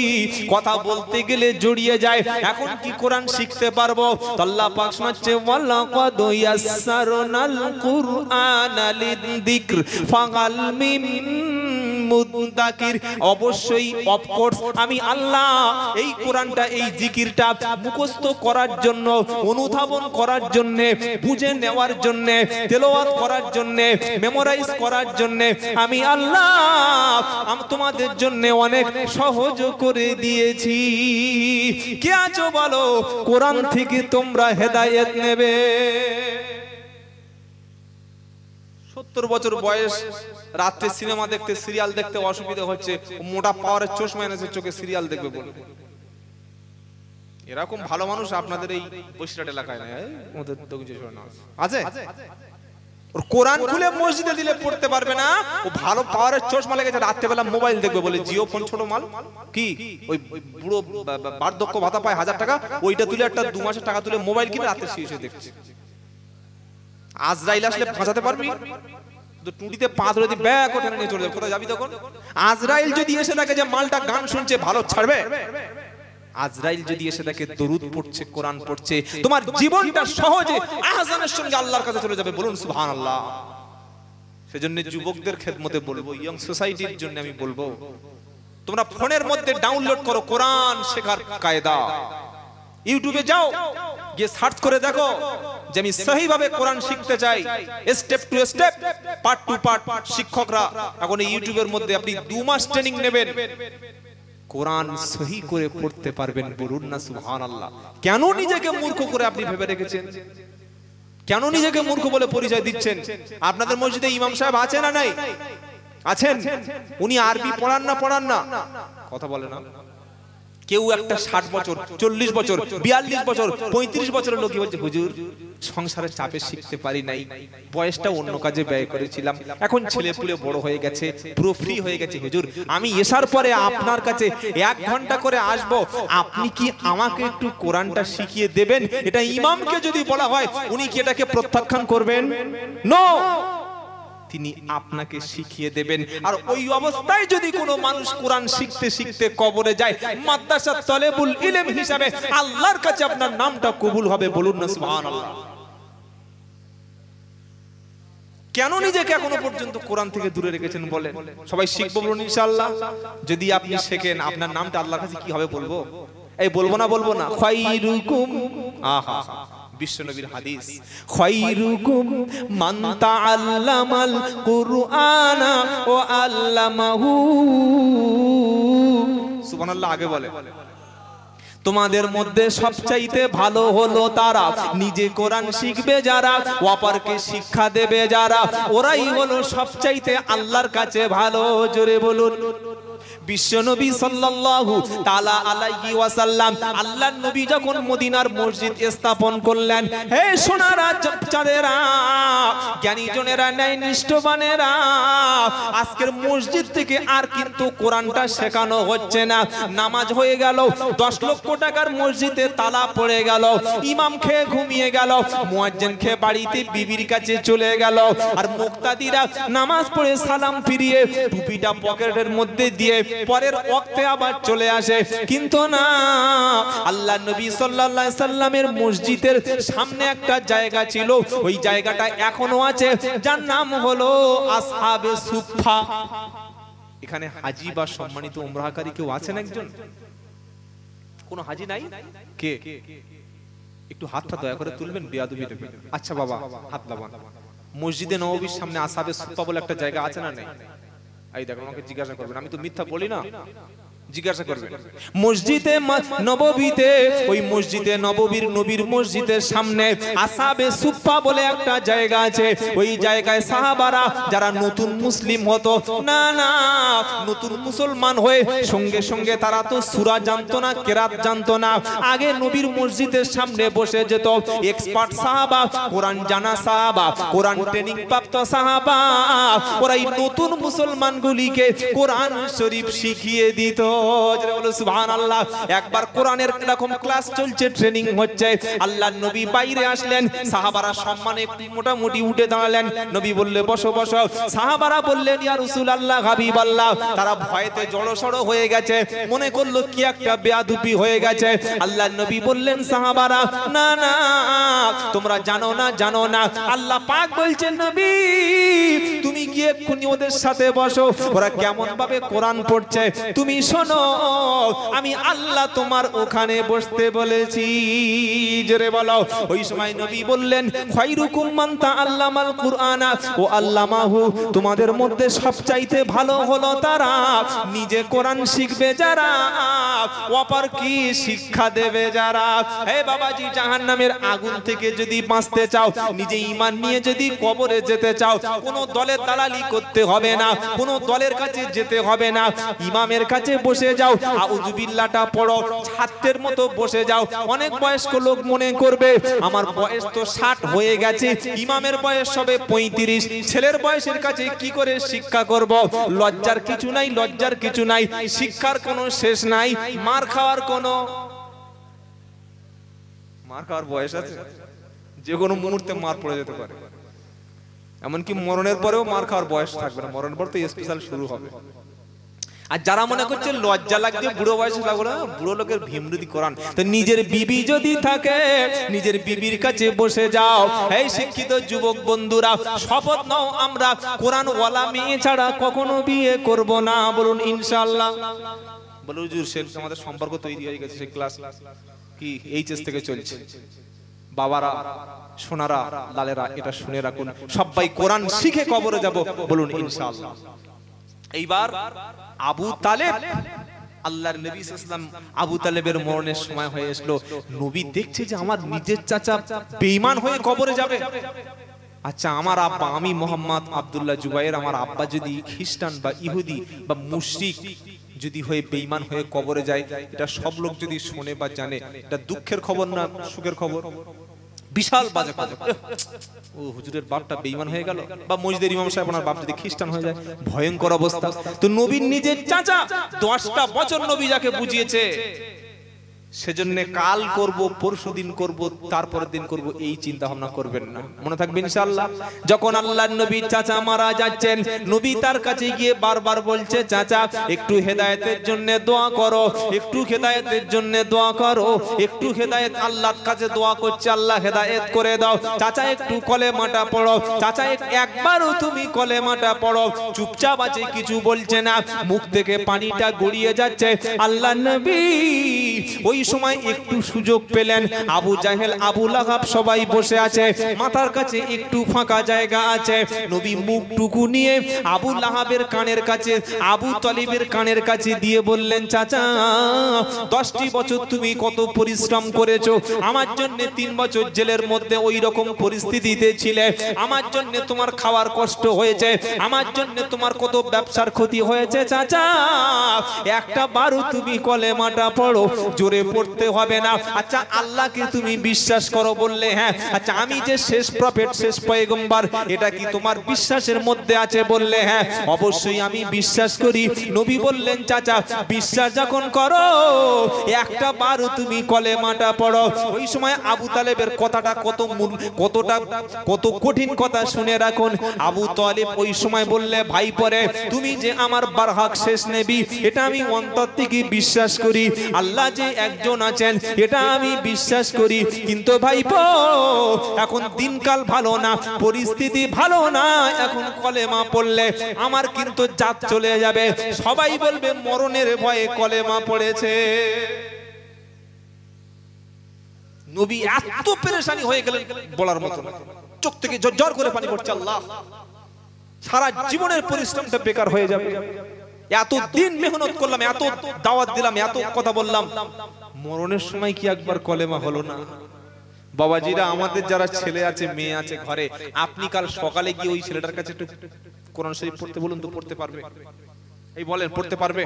কথা বলতে গেলে জড়িয়ে যায়, এখন কি কোরআন শিখতে পারবো? তো আল্লাহ পাক শোনাচ্ছে ওয়ালাকাদ ইয়াসসারনাল কুরআনা লিযিকর ফাহাল মিম মুদ্দাকির। অবশ্যই অফকোর্স আমি আল্লাহ এই কোরআনটা এই জিকিরটা মুখস্থ করার জন্য, অনুধাবন করার জন্য, বুঝে নেওয়ার জন্য, তেলাওয়াত করার জন্য, মেমোরাইজ করার জন্য আমি আল্লাহ তোমাদের জন্য অনেক সহজ করে দিয়েছি। কে আছো বলো কোরআন থেকে তোমরা হেদায়েত নেবে। 70 বছর বয়স, রাতে সিনেমা দেখতে সিরিয়াল দেখতে অসুবিধা হচ্ছে, মোটা পাওয়ারের চশমা এনেছে চোখে সিরিয়াল দেখবে বলে। এরকম ভালো মানুষ আপনাদের এই বসিরহাট এলাকায় নাই, আমাদের দক্ষিণ আছে। ওর কোরআন খুলে মসজিদে দিলে পড়তে পারবে না, ও ভালো পাওয়ারের চশমা লেগেছে, রাতে বেলা মোবাইল দেখবে বলে। জিও ফোন ছোট মাল কি, ওই বুড়ো বার্ধক্য ভাতা পায় 1000 টাকা, ওইটা তুলে একটা 2 মাসের টাকা তুলে মোবাইল কিনে রাতে শুয়ে দেখছে। আজরাইল আসলে বাঁচাতে পারবি? টুটিতে পা ধরে দি ব্যাগ ওঠানে নিয়ে চলে যাবে, কোথায় যাবি তখন? আজরাইল যদি এসে দেখে যে মালটা গান শুনছে, ভালো ছাড়বে? আজরাইল যদি এসে দেখে দরুদ পড়ছে, কোরআন পড়ছে, তোমার জীবনটা সহজে আহজানের সঙ্গে আল্লাহর কাছে চলে যাবে। বলুন সুবহানাল্লাহ। সেজন্য যুবকদের খেদমতে বলবো, ইয়ং সোসাইটির জন্য আমি বলবো, তোমরা ফোনের মধ্যে ডাউনলোড করো কোরআন শেখার কায়দা। ইউটিউবে যাও, গিয়ে সার্চ করে দেখো যে আমি সহিভাবে কোরআন শিখতে চাই, step to step, part to part শিক্ষকরা এখন ইউটিউবের মধ্যে আপনি 2 মাস ট্রেনিং নেবেন, কোরআন সহি করে পড়তে পারবেন। বলুন না সুবহানাল্লাহ। কেন নিজেকে মূর্খ করে আপনি ভেবে রেখেছেন? কেন নিজেকে মূর্খ বলে পরিচয় দিচ্ছেন? আপনাদের মসজিদে ইমাম সাহেব আছে না নাই? আছেন। উনি আরবি পড়ান না? পড়ান না? কথা বলে না। কেউ একটা 60 বছর, 40 বছর, 42 বছর, 35 বছরের লোক বলছে হুজুর সংসারের চাপে শিখতে পারি নাই, বয়সটা অন্য কাজে ব্যয় করেছিলাম, এখন ছেলে পুলে বড় হয়ে গেছে, পুরো ফ্রি হয়ে গেছে, হুজুর আমি এসার পরে আপনার কাছে 1 ঘন্টা করে আসবো, আপনি কি আমাকে একটু কোরআনটা শিখিয়ে দেবেন? এটা ইমামকে যদি বলা হয়, উনি কি এটাকে প্রত্যাখ্যান করবেন? নো, তিনি আপনাকে শিখিয়ে দেবেন। আর ওই অবস্থায় যদি কোনো মানুষ কোরআন শিখতে শিখতে কবরে যায়, মাদ্রাসার তালেবুল ইলম হিসাবে আল্লাহর কাছে আপনার নামটা কবুল হবে। বলুন না সুবহানাল্লাহ। কেন নিজেকে এখনো পর্যন্ত কোরআন থেকে দূরে রেখেছেন বলেন? সবাই শিখবো বলুন ইনশাআল্লাহ। যদি আপনি শেখেন, আপনার নামটা আল্লাহর কাছে কি হবে বলবো? এই বলবো না, বলবো না। খায়রুকুম, আহা বিশ্বনবীর হাদিস, খায়রুকুম মান তাআল্লামাল কুরআনা ওয়া আল্লামাহু। সুবহানাল্লাহ। আগে বলে তোমাদের মধ্যে সবচাইতে ভালো হলো তারা নিজে কোরআন শিখবে যারা, অপরকে শিক্ষা দেবে যারা, ওরাই হলো সবচাইতে আল্লাহর কাছে ভালো। জোরে বলুন। বিশ্বনবী সাল্লাল্লাহু তাআলা আলাইহি ওয়াসাল্লাম, আল্লাহর নবী যখন মদিনার মসজিদ স্থাপন করলেন, হে সোনারা চাঁদেরা, জ্ঞানী জনেরা, ন্যায় নিষ্ঠবানেরা, আজকের মসজিদ থেকে আর কিন্তু কোরআনটা শেখানো হচ্ছে না। নামাজ হয়ে গেল, 10 লক্ষ টাকার মসজিদে তালা পড়ে গেল, ইমাম খেয়ে ঘুমিয়ে গেল, মুয়াজ্জিন খেয়ে বাড়িতে বিবির কাছে চলে গেল, আর মুক্তাদিরা নামাজ পড়ে সালাম ফিরিয়ে টুপিটা পকেটের মধ্যে দিয়ে পরের ওয়াক্তে আবার চলে আসে। কিন্তু না, আল্লাহ নবী সাল্লাল্লাহু আলাইহি সাল্লামের মসজিদের সামনে একটা জায়গা ছিল, ওই জায়গাটা এখনো আছে, যার নাম হলো আসহাবে সুফফা। এখানে হাজী বা সম্মানিত উমরাহকারী কেউ আছেন? একজন কোন হাজী নাই? কে? একটু হাতটা দয়া করে তুলবেন, বেয়াদবি নেবেন। আচ্ছা বাবা হাত লাগান। মসজিদে নববীর সামনে আসহাবে সুফফা বলে একটা জায়গা আছে না নেই? এই দেখুন, আমাকে জিজ্ঞাসা করবেন, আমি তো মিথ্যা বলি না, জিজ্ঞাসা করবেন। মসজিদে নববীতে, ওই মসজিদে নববীর নবীর মসজিদের সামনে আসহাবে সুফফা বলে একটা জায়গা আছে। ওই জায়গায় সাহাবারা যারা নতুন মুসলিম হতো, না না নতুন মুসলমান হয়ে সঙ্গে সঙ্গে তারা তো সূরা জানতো না, কেরাত জানতো না, আগে নবীর মসজিদের সামনে বসে যেত এক্সপার্ট সাহাবা, কোরআন জানা সাহাবা, কোরআন ট্রেনিং প্রাপ্ত সাহাবা, ওরা এই নতুন মুসলমানগুলিকে কোরআন শরীফ শিখিয়ে দিত। সুবহানাল্লাহ। একবার কোরআনের এরকম ক্লাস চলছে, ট্রেনিং হচ্ছে, আল্লাহর নবী বাইরে আসলেন, সাহাবারা সম্মানে একটু মোটামুটি উঠে দাঁড়ালেন। নবী বললে বসো বসো। সাহাবারা বললেন ইয়া রাসূলুল্লাহ, হাবিবাল্লাহ। তারা ভয়েতে জড়সড় হয়ে গেছে, মনে করলো কি একটা বেয়াদবি হয়ে গেছে। আল্লাহর নবী বললেন সাহাবারা, না না তোমরা জানো না, জানো না, আল্লাহ পাক বলছেন নবী তুমি গিয়ে এক্ষুনি ওদের সাথে বসো, ওরা কেমন ভাবে কোরআন পড়ছে তুমি শোনো, আমি আল্লাহ তোমার ওখানে বসতে বলেছি। জোরে বলো। ওই সময় নবী বললেন খায়রুকুম মান তাআল্লামাল কুরআনা ও আল্লামাহু, তোমাদের মধ্যে সবচাইতে ভালো হলো তারা নিজে কোরআন শিখবে যারা, অপর কি শিক্ষা দেবে যারা। হে বাবাজি, জাহান্নামের আগুন থেকে যদি বাঁচতে চাও, নিজে ঈমান নিয়ে যদি কবরে যেতে চাও, কোনো দলের দালালি করতে হবে না, কোনো দলের কাছে যেতে হবে না, ইমামের কাছে বসে যাও, আউযুবিল্লাহটা পড়ো, ছাত্রের মতো বসে যাও। অনেক বয়স্ক লোক মনে করবে আমার বয়স তো 60 হয়ে গেছে, ইমামের বয়স হবে 35, ছেলের বয়সের কাছে কি করে শিক্ষা করব? লজ্জার কিছু নাই, লজ্জার কিছু নাই, শিক্ষার কোনো শেষ নাই, মার খাওয়ার বয়স আছে, যে কোনো মুহূর্তে মার পড়ে যেতে পারে, এমনকি মরণের পরেও মার খাওয়ার বয়স থাকবে না, মরণের পর তো স্পেশাল শুরু হবে। আর যারা মনে করছে লজ্জা লাগছে বুড়ো বয়সে লাগলো না, বুড়ো লোকের ভীমরুদি কোরআন, তো নিজের বিবি যদি থাকে নিজের বিবির কাছে বসে যাও। এই শিক্ষিত যুবক বন্ধুরা, শপথ নাও আমরা কোরআন ওয়ালা মেয়ে ছাড়া কখনো বিয়ে করব না, বলুন ইনশাআল্লাহ। বলুন হুজুর সে আমাদের সম্পর্ক তৈরি হয়ে গেছে, সেই ক্লাস কি এইচএস থেকে চলছে। বাবারা, সোনারা, লালেরা, এটা শুনে রাখুন, সবাই কোরআন শিখে কবরে যাব, বলুন ইনশাআল্লাহ। এইবার আবু তালেব, আল্লাহর নবী সাল্লাল্লাহু আলাইহি ওয়াসাল্লাম, আবু তালেবের মরণের সময় হয়ে আসলো, নবী দেখছে যে আমার নিজের চাচা বেঈমান হয়ে কবরে যাবে। আচ্ছা আমার আব্বা, আমি মোহাম্মদ আব্দুল্লাহ জুবায়ের, আমার আব্বা যদি খ্রিস্টান বা ইহুদি বা মুশরিক যদি হয়ে বেঈমান হয়ে কবরে যায়, এটা সব লোক যদি শুনে বা জানে, এটা দুঃখের খবর না সুখের খবর? বিশাল বাজে খবর। ও হুজুরের বাপটা বেঈমান হয়ে গেল, বা মসজিদের ইমাম সাহেব ওনার বাপ যদি খ্রিস্টান হয়ে যায়, ভয়ঙ্কর অবস্থা। তো নবীর নিজের চাচা 10টা বছর নবী যাকে বুঝিয়েছে, সেজন্য কাল করব, পরশুদিন করব, তারপরের দিন করব, এই চিন্তা ভাবনা করবেন না, মনে থাকবে ইনশাআল্লাহ। যখন আল্লাহর নবীর চাচা মারা যাচ্ছেন, নবী তার কাছে গিয়ে বারবার বলছে চাচা একটু হেদায়েতের জন্য দোয়া করো, একটু হেদায়েতের জন্য দোয়া করো, একটু হেদায়েত, আল্লাহর কাছে দোয়া করছে আল্লাহ হেদায়েত করে দাও। চাচা একটু কলেমাটা পড়ো, চাচা একবারও তুমি কলেমাটা পড়ো। চুপচাপ আছে, কিছু বলছে না, মুখ থেকে পানিটা গড়িয়ে যাচ্ছে। আল্লাহর নবী ওই সময় একটু সুযোগ পেলেন, আবু জাহেল, আবু লাহাব সবাই বসে আছে, মাথার কাছে একটু ফাঁকা জায়গা আছে। নবী মুখটুকু নিয়ে আবু লাহাবের কানের কাছে, আবু তালিবের কানের কাছে দিয়ে বললেন চাচা 10টি বছর তুমি কত পরিশ্রম করেছো, আমার জন্য 3 বছর জেলের মধ্যে ওই রকম পরিস্থিতিতে ছিলে, আমার জন্য তোমার খাওয়ার কষ্ট হয়েছে, আমার জন্য তোমার কত ব্যবসার ক্ষতি হয়েছে, চাচা একটা বারও তুমি কলেমাটা পড়ো, জোরে পড়তে হবে না। আচ্ছা আল্লাহকে তুমি বিশ্বাস করো? বললে হ্যাঁ। আচ্ছা আমি যে শেষ প্রফেট, শেষ পয়গম্বর, এটা কি তোমার বিশ্বাসের মধ্যে আছে? বললে হ্যাঁ অবশ্যই আমি বিশ্বাস করি। নবী বললেন চাচা বিশ্বাস যখন করো, একটা বারও তুমি কলেমাটা পড়ো। ওই সময় আবু তালেবের কথাটা কত কঠিন কথা, শুনে রাখুন। আবু তালেব ওই সময় বললে ভাই পরে তুমি যে আমার বারহাক শেষ নবী, এটা আমি অন্তর থেকে বিশ্বাস করি। আল্লাহ যে এক একজন আছেন, এটা আমি বিশ্বাস করি। কিন্তু ভাইপো এখন দিনকাল ভালো না, পরিস্থিতি ভালো না, এখন কলেমা পড়লে আমার কিন্তু জাত চলে যাবে, সবাই বলবে মরণের ভয়ে কলেমা পড়েছে। নবী এত পেরেশানি হয়ে গেলেন বলার মতো না, চোখ থেকে ঝরঝর করে পানি পড়ছে। আল্লাহ, সারা জীবনের পরিশ্রমটা বেকার হয়ে যাবে। এত দিন মেহনত করলাম, এত দাওয়াত দিলাম, এত কথা বললাম, মরণের সময় কি একবার কলেমা হলো না? বাবাজিরা, আমাদের যারা ছেলে আছে, মেয়ে আছে ঘরে, আপনি কাল সকালে গিয়ে ওই ছেলেটার কাছে একটু কোরআন শরীফ পড়তে বলুন তো, পড়তে পারবে? এই বলেন, পড়তে পারবে?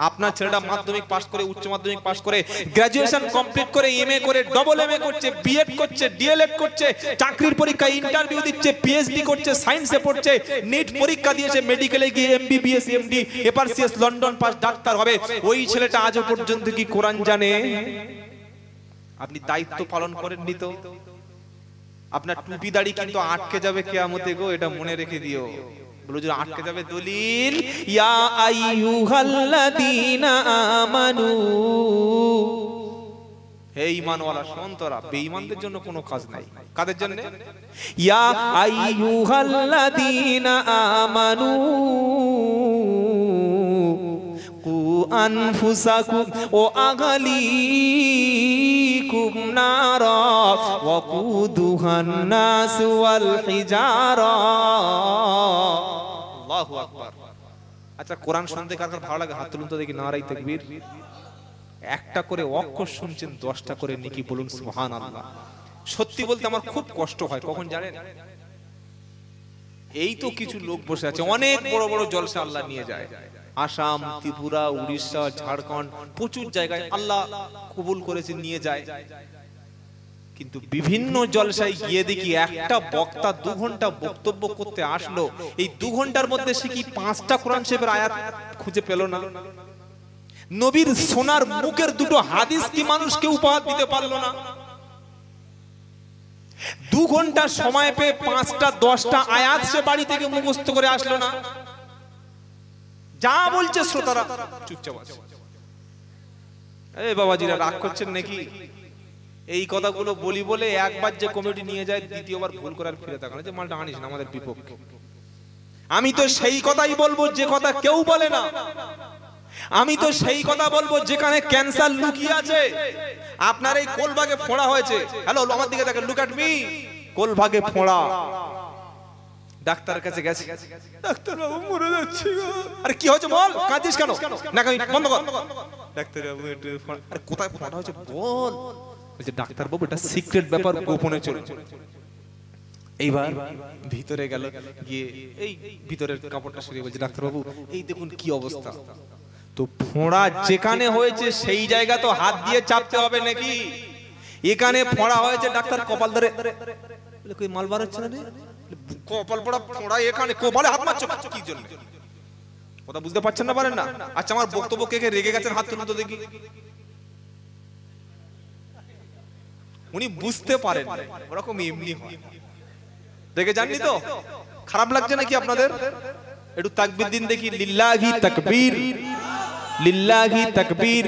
আপনার ছেলেটা মাধ্যমিক পাস করে, উচ্চ মাধ্যমিক পাস করে, গ্রাজুয়েশন কমপ্লিট করে, এমএ করে, ডবল এমএ করছে, বিএড করছে, ডিএলএড করছে, চাকরির পরীক্ষায় ইন্টারভিউ দিচ্ছে, পিএইচডি করছে, সায়েন্সে পড়ছে, নিট পরীক্ষা দিয়েছে, মেডিকেলে গিয়ে MBBS, MD, FRCS, London pass doctor হবে। ওই ছেলেটা আজও পর্যন্ত কি কোরআন জানে? আপনি দায়িত্ব পালন করেননি তো। আপনার টুপি দাড়ি কিন্তু আটকে যাবে কিয়ামতে গো, এটা মনে রেখে দিও। বলো যে আটকে যাবে। দলিল, ইয়া আইয়ুহাল্লাযীনা আমানু, হে ঈমানওয়ালা সন্তরা, বেঈমানদের জন্য কোনো কাজ নাই। কাদের জন্য? ইয়া আইয়ুহাল্লাযীনা আমানু কু আনফুসাকুম ওয়া আহলিকুম নারা ওয়া কুদুহান নাস ওয়াল হিজারা। আল্লাহু আকবার। আচ্ছা, কোরআন শুনতে কার কার ভালো লাগে? হাত তুলুন তো দেখি। নারায়ে তাকবীর। একটা করে অক্ষর শুনছেন, 10টা করে নেকি, বলুন সুবহানাল্লাহ। সত্যি বলতে আমার খুব কষ্ট হয়, কখন জানেন? এই তো কিছু লোক বসে আছে, অনেক বড় বড় জলসা আল্লাহ নিয়ে যায়, আসাম, ত্রিপুরা, উড়িষ্যা, ঝাড়খণ্ড, প্রচুর জায়গায় আল্লাহ কবুল করেছে, নিয়ে যায়। কিন্তু বিভিন্ন জলসায় গিয়ে দেখি একটা বক্তা 2 ঘন্টা বক্তব্য করতে আসলো, এই 2 ঘন্টার মধ্যে সে কি 5টা কোরআন শরীফের আয়াত খুঁজে পেল না। নবীর সোনার মুখের 2টো হাদিস কি মানুষকে উপহার দিতে পারলো না। 2 ঘন্টা সময় পেয়ে 5টা 10টা আয়াত সে বাড়ি থেকে মুখস্থ করে আসলো না। যা বলছে শ্রোতারা চুপচাপ আছে। এই বাবাজিরা রাগ করছেন নাকি? এই কথাগুলো বলি বলে একবার যে কমিটি নিয়ে যায়, দ্বিতীয়বার ভুল করার ফিরে তাকানো, যে মালটা আনিস না আমাদের বিপক্ষে। আমি তো সেই কথাই বলবো যে কথা কেউ বলে না। আমি তো সেই কথা বলবো যেখানে ক্যান্সার লুকিয়ে আছে। আপনার এই কোলভাগে ফোঁড়া হয়েছে, হ্যালো আমার দিকে দেখেন, লুক এট মি, কোলভাগে ফোঁড়া। ডাক্তার কাছে গেছে, ডাক্তার বাবু মরে যাচ্ছি। আরে কি হয়েছে বল, কাঁদিস কেন? না বন্ধ কর। ডাক্তার বাবু একটু, আরে কোথায় ফোঁড়া হয়েছে বল। বলছে ডাক্তার বাবু এটা সিক্রেট ব্যাপার, গোপনে চলছে। এইবার ভিতরে গেল, গিয়ে এই ভিতরের কাপড়টা সরিয়ে বলছে ডাক্তার বাবু এই দেখুন কি অবস্থা। তো ফোঁড়া যেখানে হয়েছে সেই জায়গা তো হাত দিয়ে চাপতে হবে নাকি? এখানে ফোঁড়া হয়েছে, ডাক্তার কপাল ধরে, কই মাল বার হচ্ছে না রে, কপাল পড়া ফোঁড়া এখানে, কপালে হাত মারছো কি জন্য? কথা বুঝতে পারছেন না, পারেন না? আচ্ছা, আমার বক্তব্য কে কে রেগে গেছেন হাত তুলুন তো দেখি। উনি বুঝতে পারেন ওরকম এমনি হয়। রেগে যাননি তো? খারাপ লাগছে নাকি আপনাদের? একটু তাকবীর দিন দেখি। লিল্লাহি তাকবীর, লিল্লাহি তাকবীর।